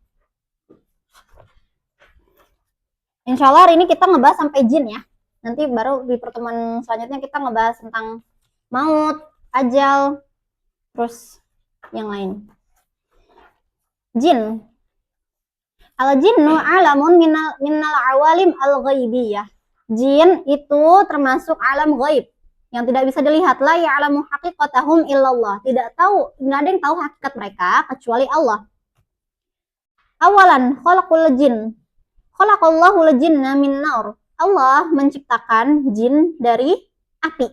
Insya Allah hari ini kita ngebahas sampai jin ya. Nanti baru di pertemuan selanjutnya kita ngebahas tentang maut, ajal, terus yang lain. Jin. Al-jinnu alamun minal awalim al-ghaibiyah. Jin itu termasuk alam ghaib yang tidak bisa dilihat. La ya'lamu haqiqatahum illallah. Tidak ada yang tahu hakikat mereka kecuali Allah. Awalan khalaqul jin. Khalaqallahu jinna min nar. Allah menciptakan jin dari api.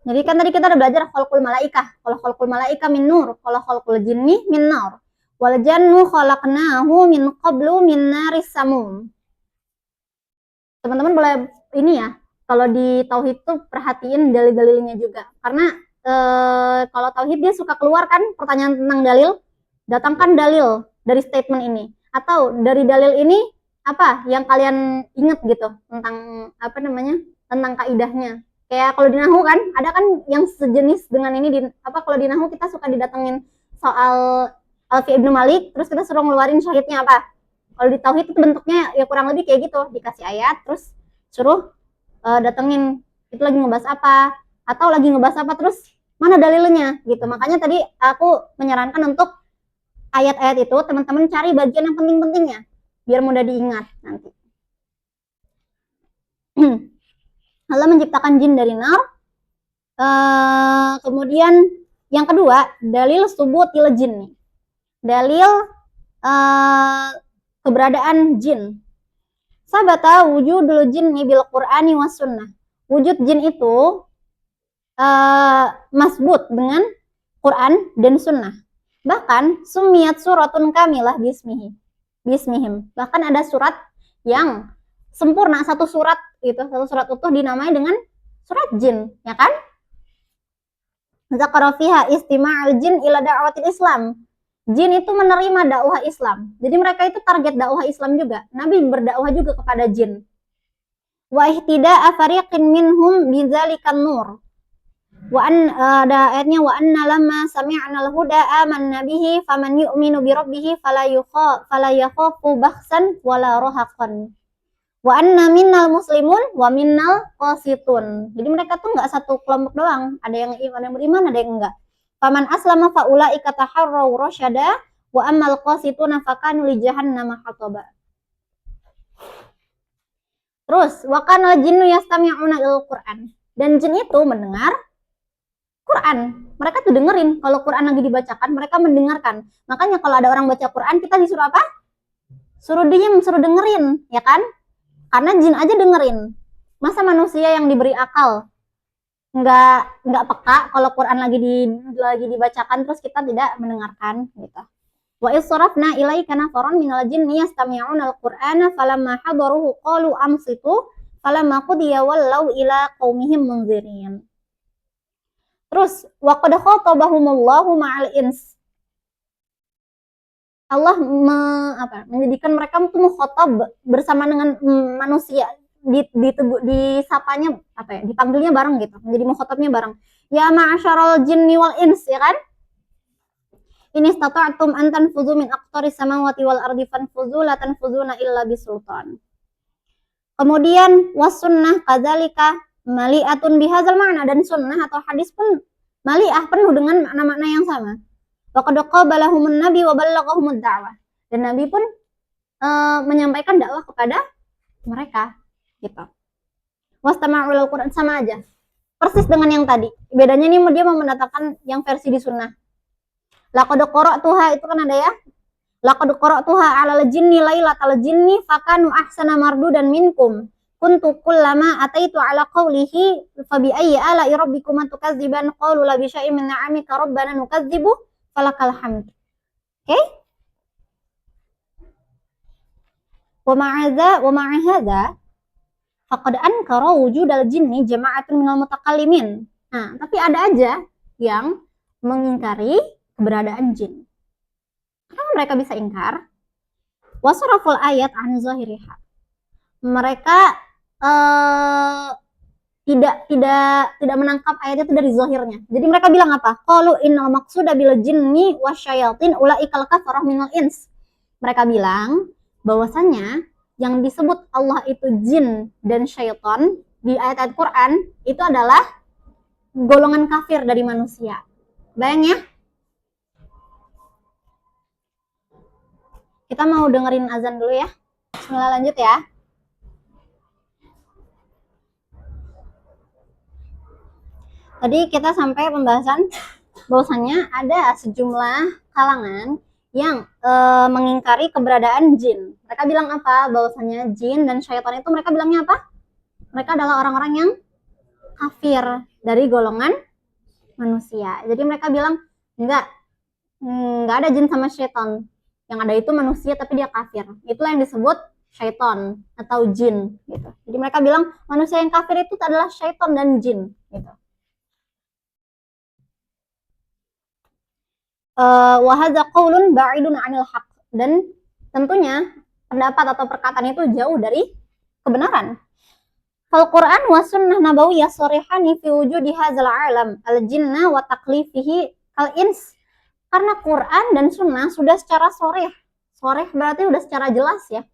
Jadi kan tadi kita udah belajar khalqul malaikah. Kalau khalqul malaikah min nur, kalau khalqul jinni min nar. Wal jannu khalaqnahu min qablu min naris samum. Teman-teman boleh ini ya, kalau di tauhid tuh perhatiin dalil-dalilnya juga. Karena kalau tauhid dia suka keluar kan pertanyaan tentang dalil, datangkan dalil dari statement ini. Atau dari dalil ini apa yang kalian inget gitu tentang apa namanya, tentang kaidahnya. Kayak kalau di nahwu kan ada kan yang sejenis dengan ini, kalau di nahwu kita suka didatengin soal Alfi Ibnu Malik, terus kita suruh ngeluarin syahidnya apa. Kalau di tauhid itu bentuknya ya kurang lebih kayak gitu, dikasih ayat terus suruh datengin itu lagi ngebahas apa, atau lagi ngebahas apa terus mana dalilnya gitu. Makanya tadi aku menyarankan untuk ayat-ayat itu teman-teman cari bagian yang penting-pentingnya biar mudah diingat nanti. Allah menciptakan jin dari nar. Kemudian yang kedua, dalil subutil jin. Dalil keberadaan jin. Sabata wujudul jinni bil Qur'ani was sunnah. Wujud jin itu masbut dengan Quran dan sunnah. Bahkan sumiyat suratun kamilah bismihim. Bahkan ada surat yang sempurna, satu surat utuh dinamai dengan surat jin, ya kan? Zakara fiha istima'al jin ila da'watil Islam. Jin itu menerima dakwah Islam. Jadi mereka itu target dakwah Islam juga. Nabi berdakwah juga kepada jin. Wa ihtida'a fariqin minhum bidzalikan nur. Ada ayatnya wa anna lamma sami'na al-huda amanna bihi faman yu'minu bi rabbih fala yakhafu bakhsan wala rahaqan. Wa anna minnal muslimun wa minnal qasitun. Jadi mereka tuh nggak satu kelompok doang, ada yang beriman, ada yang enggak. Faman aslama fa ulaika taharraw rasyada wa ammal qasituna fakanu li jahannama hataba. Terus wa kana jinnu yastami'una il Qur'an. Dan jin itu mendengar Quran. Mereka tuh dengerin kalau Quran lagi dibacakan, mereka mendengarkan. Makanya kalau ada orang baca Quran, kita disuruh apa? Suruh diem, suruh dengerin, ya kan? Karena jin aja dengerin. Masa manusia yang diberi akal nggak peka kalau Quran lagi dibacakan terus kita tidak mendengarkan gitu. Wa israfna ilaika nafaran minal jinni yastami'una al-Qur'ana falamma hadaruhu qalu amsitu falamma qudiya wallaw ila qaumihim munzirin. Terus wa qad khatabahumullahu ma'al ins. Allah menjadikan mereka itu mukhatab bersama dengan manusia, disapanya dipanggilnya bareng gitu, menjadi mukhatabnya bareng. Ya ma'asyaral jinni wal ins, ya kan? Ini istata'tum an tanfuzu min aqtaris samawati wal ardi fanfuzu la tanfuzuna illa bisultan. Kemudian wasunnah kadzalika mali'atun bihadzal ma'na, dan sunnah atau hadis pun mali'ah, penuh dengan makna-makna yang sama. Wa qad qabalahumun nabi wa ballaghahumud da'wah. Dan nabi pun menyampaikan dakwah kepada mereka gitu. Wastama'ul Qur'an, sama aja. Persis dengan yang tadi. Bedanya nih dia mau mendatangkan yang versi di sunnah. Laqad qara'tuha, itu kan ada ya. Laqad qara'tuha 'alal jinni lailatal jinni fakanu ahsana mardudan minkum. Kuntu kullama ataitu 'ala qawlihi fa bi ayyi ala'i rabbikuma tukadziban qalu la bi syai'in min ni'amika rabbana nukadzibu falakal hamd. Oke? Wa ma'a hadza faqad ankara wujudal jinni jama'atun minal mutakallimin. Nah, tapi ada aja yang mengingkari keberadaan jin. Kenapa mereka bisa ingkar? Wasraful ayat an zahiriha. Mereka tidak menangkap ayat itu dari zahirnya. Jadi mereka bilang apa? Qalu innal maqsuda bil jinni wasyayatin ulaikal kafarah minal ins. Mereka bilang bahwasanya yang disebut Allah itu jin dan syaitan di ayat-ayat Quran itu adalah golongan kafir dari manusia. Bayang ya? Kita mau dengerin azan dulu ya. Bismillah, lanjut ya. Tadi kita sampai pembahasan bahwasannya ada sejumlah kalangan yang mengingkari keberadaan jin. Mereka bilang apa? Bahwasannya jin dan syaitan itu mereka bilangnya apa? Mereka adalah orang-orang yang kafir dari golongan manusia. Jadi mereka bilang enggak ada jin sama syaitan. Yang ada itu manusia tapi dia kafir. Itulah yang disebut syaitan atau jin gitu. Jadi mereka bilang manusia yang kafir itu adalah syaitan dan jin gitu. Wa hadza qaulun ba'idun 'anil haqq, dan tentunya pendapat atau perkataan itu jauh dari kebenaran. Fal Quran wa sunnah nabawiyah sharihani fi wujudi hadzal alam al jinna wa taklifihi al ins. Karena Quran dan sunnah sudah secara sharih berarti sudah secara jelas ya.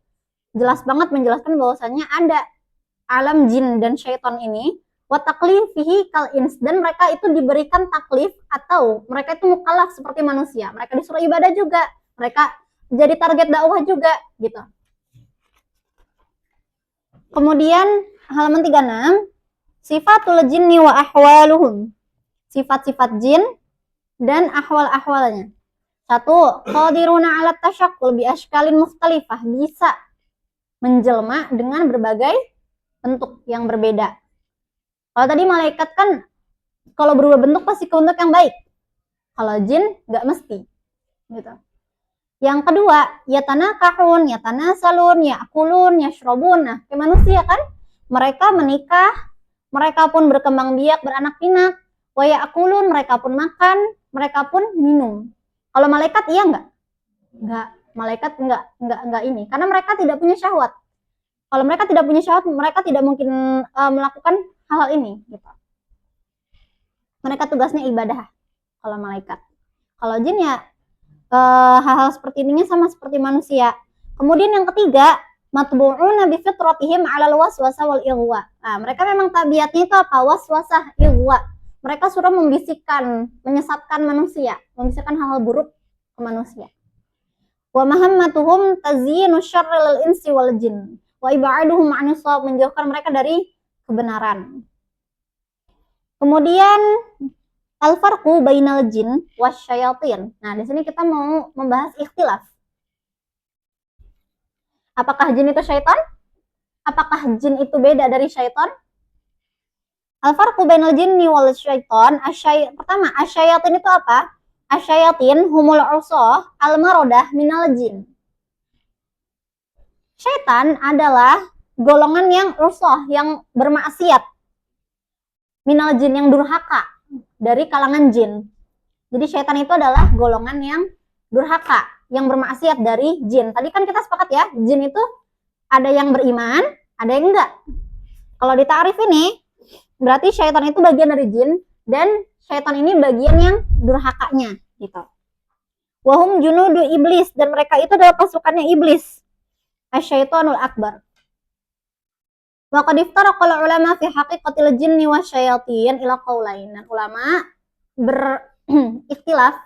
Jelas banget menjelaskan bahwasannya ada alam jin dan syaitan ini, wa taklifihi kal ins, dan mereka itu diberikan taklif atau mereka itu mukallaf seperti manusia. Mereka disuruh ibadah juga, mereka jadi target dakwah juga gitu. Kemudian halaman 36, sifatul jinni wa ahwaluhum. Sifat-sifat jin dan ahwal-ahwalnya. 1. Qadiruna 'ala tasyakkul bi ashkalin mukhtalifah, bisa menjelma dengan berbagai bentuk yang berbeda. Kalau tadi malaikat kan kalau berubah bentuk pasti ke bentuk yang baik. Kalau jin nggak mesti gitu. Yang kedua, yatanakahun, yatanasalun, ya'kulun, yashrabun. Nah, kayak manusia kan, mereka menikah, mereka pun berkembang biak, beranak pinak, wa ya'kulun, mereka pun makan, mereka pun minum. Kalau malaikat iya nggak? Nggak, malaikat nggak ini, karena mereka tidak punya syahwat. Kalau mereka tidak punya syahwat, mereka tidak mungkin melakukan hal ini gitu. Mereka tugasnya ibadah kalau malaikat. Kalau jin ya hal-hal seperti ini sama seperti manusia. Kemudian yang ketiga, matbu'una bi fitratihim 'alal waswasa wal ighwa. Nah, mereka memang tabiatnya itu apa? Waswasah, ighwa. Mereka suruh membisikkan, menyesatkan manusia, membisikkan hal-hal buruk ke manusia. Wa mahammatuhum tazyinu syarri lil insi wal jin wa ib'aduhum 'anis shawab, menjauhkan mereka dari kebenaran. Kemudian al-farqu bainal jin wasyayatin. Nah, di sini kita mau membahas ikhtilaf. Apakah jin itu syaitan? Apakah jin itu beda dari syaitan? Al-farqu bainal jinni wal syaitan. Pertama, asyayatin itu apa? Asyayatin humul usah al-marodah minal jin. Syaitan adalah golongan yang usah, yang bermaksiat. Minal jin, yang durhaka dari kalangan jin. Jadi syaitan itu adalah golongan yang durhaka, yang bermaksiat dari jin. Tadi kan kita sepakat ya, jin itu ada yang beriman, ada yang enggak. Kalau di ta'rif ini, berarti syaitan itu bagian dari jin, dan syaitan ini bagian yang durhakanya, gitu. Wahum junudu iblis, dan mereka itu adalah pasukannya iblis. Asyaitonul akbar. Wa qad iftaraqal ulama fi haqiqatil jinni wasyayatin ila qaulain. Dan ulama berikhtilaf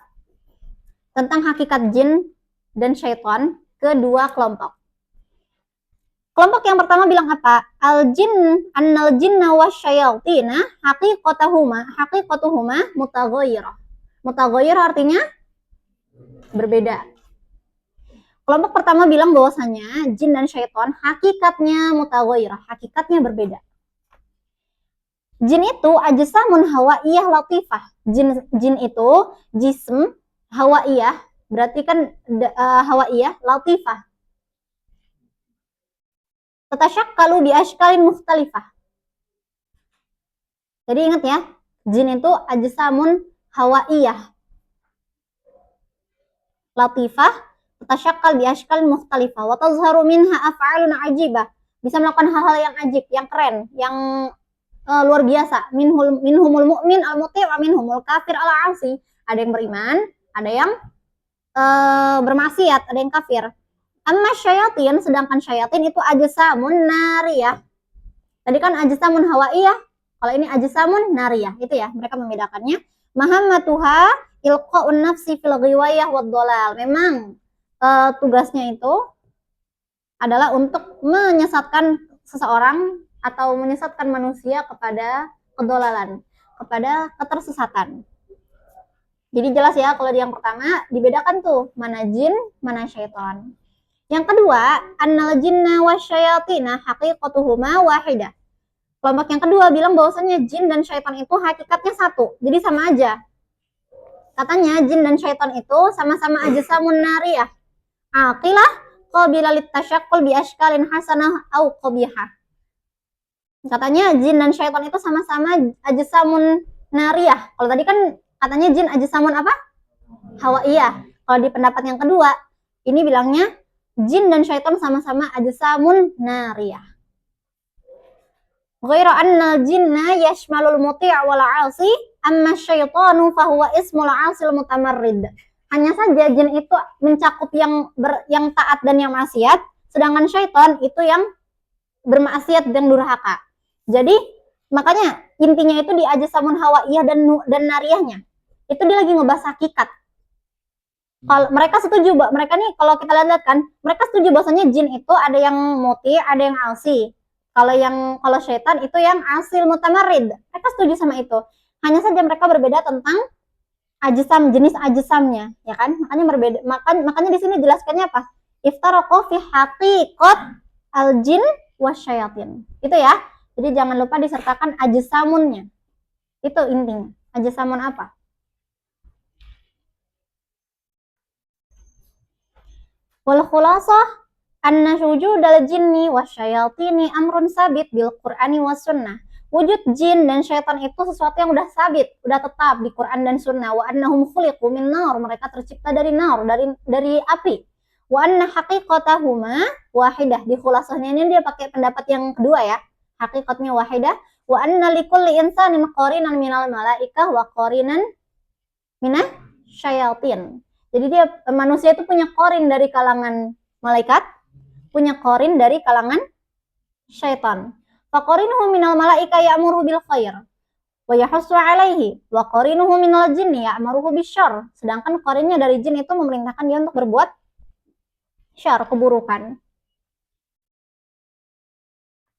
tentang hakikat jin dan syaitan ke dua kelompok. Kelompok yang pertama bilang apa? Annal jinna wasyayatina haqiqatuhuma mutaghayyirah. Mutaghayyir artinya berbeda. Kelompok pertama bilang bahwasanya jin dan syaitan hakikatnya mutaghayyirah, hakikatnya berbeda. Jin itu ajsamun hawaiyah latifah. Jin itu jism hawaiyah, berarti kan hawaiyah latifah. Tatasyakkalu bi ashkalin mukhtalifah. Jadi ingat ya, jin itu ajsamun hawaiyah latifah, tatasyakkal bi ashkalin mukhtalifah wa tazharu minha af'alun ajibah. Bisa melakukan hal-hal yang ajib, yang keren, yang luar biasa. Minhumul mu'min al-muti' wa minhumul kafir al-'asi. Ada yang beriman, ada yang bermaksiat, ada yang kafir. Amma syayatin, sedangkan syayatin itu ajsamun nariyah. Tadi kan ajsamun hawaiyah, kalau ini ajsamun nariyah, itu ya, mereka membedakannya. Mahammatuha ilqa'un nafsi fil ghiwayah wad dhalal. Memang tugasnya itu adalah untuk menyesatkan seseorang atau menyesatkan manusia kepada kedolalan, kepada ketersesatan. Jadi jelas ya, kalau yang pertama dibedakan tuh mana jin, mana syaitan. Yang kedua, annal jinna wasyayatina haqiqatuhuma wahidah. Kelompok yang kedua bilang bahwasanya jin dan syaitan itu hakikatnya satu, jadi sama aja. Katanya jin dan syaitan itu sama-sama ajsamun nariyah, aqilah qabila litasyaqqul bi ashkalin hasanah au qabihah. Katanya jin dan syaitan itu sama-sama ajsamun nariyah. Kalau tadi kan katanya jin ajsamun apa? Hawaiyah. Kalau di pendapat yang kedua, ini bilangnya jin dan syaitan sama-sama ajsamun nariyah. Ghaira anna jinna yashmalul muti' wal 'asi, amma syaitanu fahuwa ismul 'asil mutamarrid. Hanya saja jin itu mencakup yang taat dan yang maksiat, sedangkan syaitan itu yang bermaksiat dan durhaka. Jadi makanya intinya itu di ajsamun hawaiyah dan nariyahnya. Itu dia lagi ngebahas hakikat. Kalau mereka setuju, mereka nih kalau kita lihat kan, mereka setuju bahwasanya jin itu ada yang muti, ada yang asi. Kalau syaitan itu yang asil mutamarrid. Mereka setuju sama itu. Hanya saja mereka berbeda tentang ajsam, jenis ajsamnya, ya kan? Makanya berbeda. Makanya di sini jelaskannya apa? Iftaraqu fi haqiqat al-jin wasyayatin. Itu ya. Jadi jangan lupa disertakan ajsamunnya. Itu intinya. Ajsamun apa? Wal khulasah anna wujudal jinni wasyayatini amrun sabit bil Qur'ani was sunnah. Wujud jin dan syaitan itu sesuatu yang udah sabit, udah tetap di Quran dan sunnah. Wa annahum khuliqu min nar, mereka tercipta dari nar, dari api. Wa anna haqiqatahuma wahidah. Di khulasahnya ini dia pakai pendapat yang kedua ya. Hakikatnya wahidah. wa anna likulli insanin qarinan minal malaikah wa qarinan minasy syayatin. Jadi dia manusia itu punya qarin dari kalangan malaikat, punya qarin dari kalangan syaitan. Fa qarinuhu minal malaikah ya'muru bil khair wa yahussu alaihi wa qarinuhu minal jinni ya'muru bisyarr. Sedangkan qarinnya dari jin itu memerintahkan dia untuk berbuat syarr, keburukan.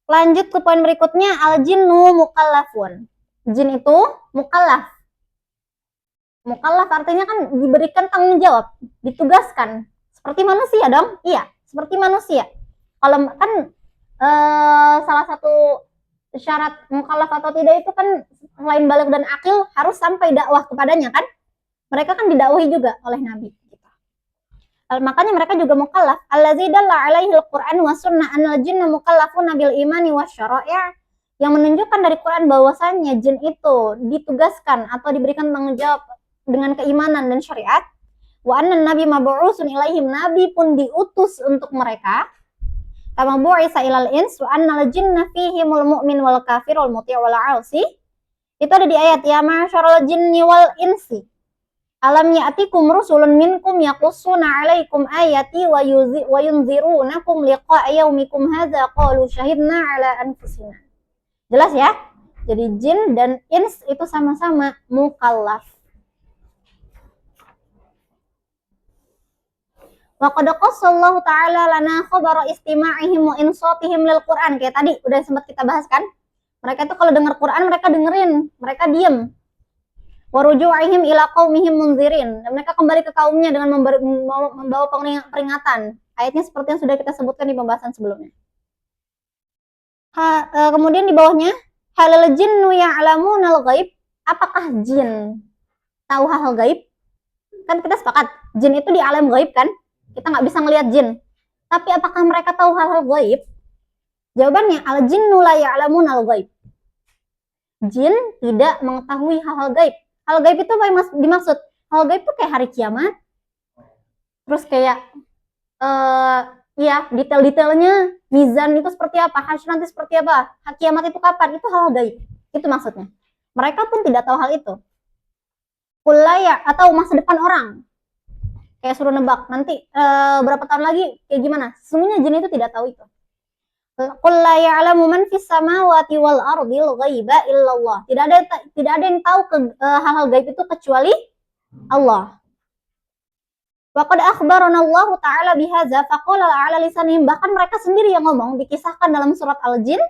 Lanjut ke poin berikutnya, al-jinnu mukallafun. Jin itu mukallaf. Mukallaf artinya kan diberikan tanggung jawab, ditugaskan. Seperti manusia dong? Iya, seperti manusia. Kalau kan salah satu syarat mukallaf atau tidak itu kan selain baligh dan akil harus sampai dakwah kepadanya kan? Mereka kan didakwahi juga oleh Nabi. Makanya mereka juga mukallaf. Allazi dalla alaihi al-Qur'an wa sunnah annal jinna mukallafuna bil imani wasyara'i', yang menunjukkan dari Quran bahwasannya jin itu ditugaskan atau diberikan tanggung jawab dengan keimanan dan syariat. Wa anna nabi mab'usun ilaihim, nabi pun diutus untuk mereka. Kama bu'isa ilal ins wa annal jinna fihimul mu'min wal kafir wal muti' wal 'asi. Itu ada di ayat ya ma'syaral jinni wal insi alam ya'tikum rusulun minkum yaqussuna 'alaikum ayati wa yunzirunakum liqa'a yaumikum hadza qalu syahidna 'ala anfusina. Jelas ya? Jadi jin dan ins itu sama-sama mukallaf. Wa qad qassallahu ta'ala lana khabara istima'ihim wa insatihim lil Qur'an. Kayak tadi udah sempat kita bahas kan? Mereka itu kalau dengar Quran mereka dengerin, mereka diam. Wa ruju'ihim ila qaumihim munzirin. Dan mereka kembali ke kaumnya dengan membawa peringatan. Ayatnya seperti yang sudah kita sebutkan di pembahasan sebelumnya. Kemudian di bawahnya, halal jinnu ya'lamunal ghaib. Apakah jin tahu hal-hal gaib? Kan kita sepakat, jin itu di alam gaib kan? Kita nggak bisa ngelihat jin. Tapi apakah mereka tahu hal-hal gaib? Jawabannya, al jinnu la ya'lamunal ghaib. Jin tidak mengetahui hal-hal gaib. Hal gaib itu apa yang dimaksud? Hal gaib itu kayak hari kiamat. Terus kayak ya detail-detailnya, mizan itu seperti apa, hasyr nanti seperti apa, kiamat itu kapan, itu hal gaib. Itu maksudnya. Mereka pun tidak tahu hal itu. Kulaya atau masa depan orang. Kayak suruh nebak nanti berapa tahun lagi kayak gimana. Sesungguhnya jin itu tidak tahu itu. Qul la ya'lamu man fis samawati wal ardi ghaiba illallah. Tidak ada yang tahu hal-hal gaib itu kecuali Allah. Wa qad akhbarana Allah taala bihadza faqala ala lisanihim, bahkan mereka sendiri yang ngomong, dikisahkan dalam surat Al-Jin,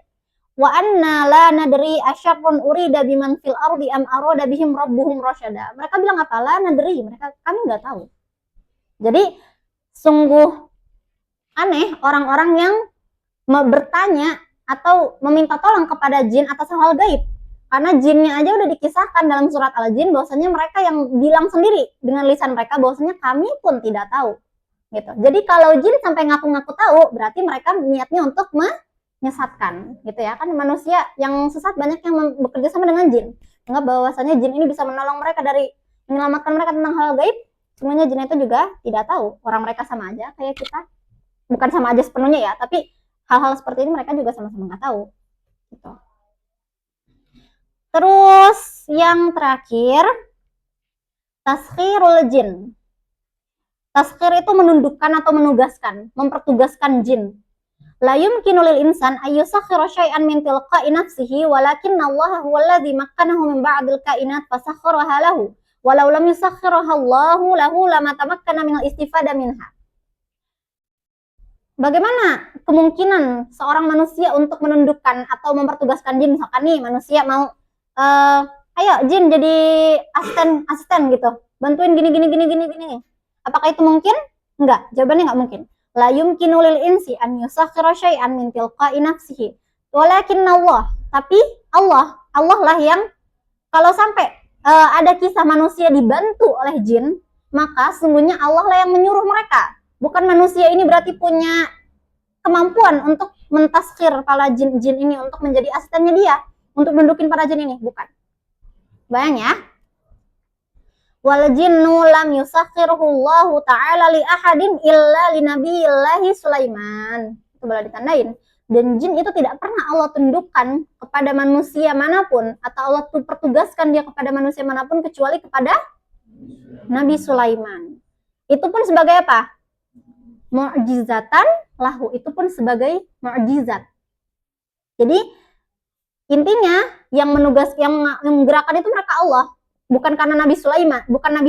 wa anna la nadri asyarrun urida biman fil ardi am arada bihim rabbuhum rasyada. Mereka bilang apa? La nadri, kami enggak tahu. Jadi sungguh aneh orang-orang yang bertanya atau meminta tolong kepada jin atas hal gaib. Karena jinnya aja udah dikisahkan dalam surat Al-Jin bahwasanya mereka yang bilang sendiri dengan lisan mereka bahwasanya kami pun tidak tahu. Gitu. Jadi kalau jin sampai ngaku-ngaku tahu, berarti mereka niatnya untuk menyesatkan, gitu ya. Kan manusia yang sesat banyak yang bekerja sama dengan jin. Anggap bahwasanya jin ini bisa menolong mereka dari menyelamatkan mereka tentang hal gaib. Semuanya jin itu juga tidak tahu. Orang mereka sama aja kayak kita. Bukan sama aja sepenuhnya ya, tapi hal-hal seperti ini mereka juga sama-sama nggak tahu. Gitu. Terus yang terakhir, taskhirul jin. Taskhir itu menundukkan atau menugaskan, mempertugaskan jin. La yumkinu lil insan ayyusakhkhira syai'an min tilqa'i nafsihi walakinna Allah huwallazi makkanahu min ba'dil kainat fasakhkharaha lahu walau lam yusakhkhiraha Allahu lahu lama tamakkana minal istifada minha. Bagaimana kemungkinan seorang manusia untuk menundukkan atau mempertugaskan jin? Misalkan nih manusia mau ayo jin jadi asisten gitu, bantuin gini. Apakah itu mungkin? Enggak, jawabannya enggak mungkin. La yumkinu lil insi an yusakhkhira syai'an min tilqa'i nafsihi walakinna Allah, tapi Allah lah yang kalau sampai ada kisah manusia dibantu oleh jin, maka sungguhnya Allah lah yang menyuruh mereka. Bukan manusia ini berarti punya kemampuan untuk mentaskhir para jin-jin ini untuk menjadi asistennya dia, untuk mendudukin para jin ini, bukan. Bayang ya. Wal jinnu lam yusakhkhirhu Allah ta'ala li ahadin illa li nabiyillahi Sulaiman. Itu boleh ditandain. Dan jin itu tidak pernah Allah tundukkan kepada manusia manapun, atau Allah pertugaskan dia kepada manusia manapun kecuali kepada Nabi Sulaiman. Itu pun sebagai apa? Mu'jizatan lahu, itu pun sebagai mu'jizat. Jadi intinya yang menggerakkan itu mereka Allah, bukan karena Nabi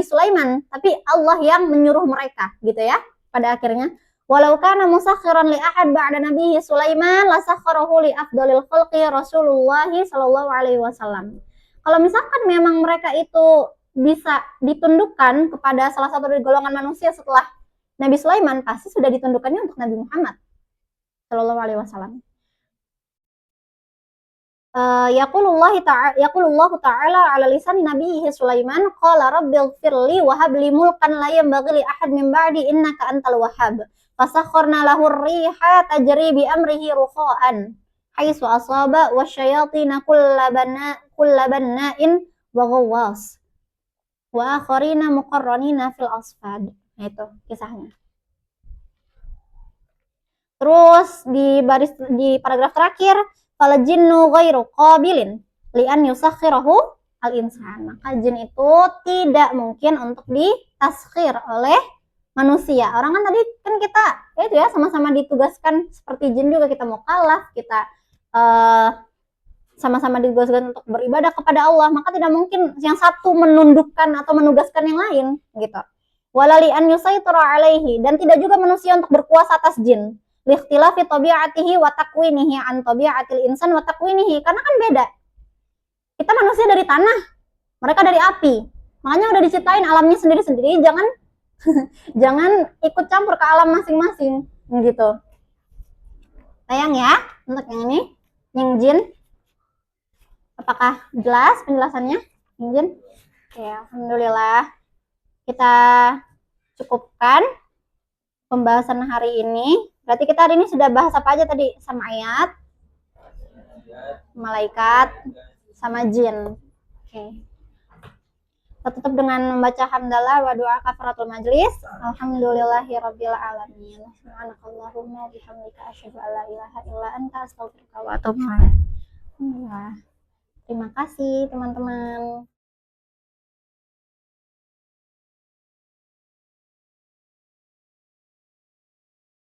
Sulaiman, tapi Allah yang menyuruh mereka, gitu ya. Pada akhirnya, walau kana musakhiran li ahad ba'da nabiyyi Sulaiman lasakharahu li afdalil khalqi Rasulullah sallallahu alaihi wasallam. Kalau misalkan memang mereka itu bisa ditundukkan kepada salah satu dari golongan manusia setelah Nabi Sulaiman, pasti sudah ditundukkannya untuk Nabi Muhammad sallallahu alaihi wasallam. Yaqulullahu ta'ala ala lisan nabiyhi Sulaiman qala rabbighfirli wa hab li mulkan la yanbaghi li ahad min ba'di innaka antal wahhab fasakharna lahu ar-riha tajri bi amrihi ruqa'an haitsu asaba wasyayatin kullabanna'in wa ghawwas wa akharina muqarranina fil asfad. Nah, itu kisahnya. Terus di paragraf terakhir, fal jinnu ghairu qabilin li an yusakhirahu al insan. Maka jin itu tidak mungkin untuk ditaskhir oleh manusia. Orang kan tadi kan kita itu ya sama-sama ditugaskan seperti jin juga, kita mau kalah, kita sama-sama ditugaskan untuk beribadah kepada Allah, maka tidak mungkin yang satu menundukkan atau menugaskan yang lain gitu. Walali an yusaitara alaihi, dan tidak juga manusia untuk berkuasa atas jin. Likhtilafi tabi'atihi wa takwinihi an tabi'atil insan wa takwinihi, karena kan beda. Kita manusia dari tanah, mereka dari api. Makanya udah diciptain alamnya sendiri-sendiri, jangan ikut campur ke alam masing-masing gitu. Sayang ya untuk yang ini, yang jin. Apakah jelas penjelasannya, yang jin? Oke, alhamdulillah. Kita cukupkan pembahasan hari ini. Berarti kita hari ini sudah bahas apa aja tadi? Sama ayat, malaikat, sama jin. Oke. Kita tutup dengan membaca hamdalah wa doa kafaratul majlis. Alhamdulillahirabbil alamin. Subhanakallahumma bihamdika asyhadu an la ilaha illa anta astaghfiruka wa atubu ilaik. Terima kasih teman-teman.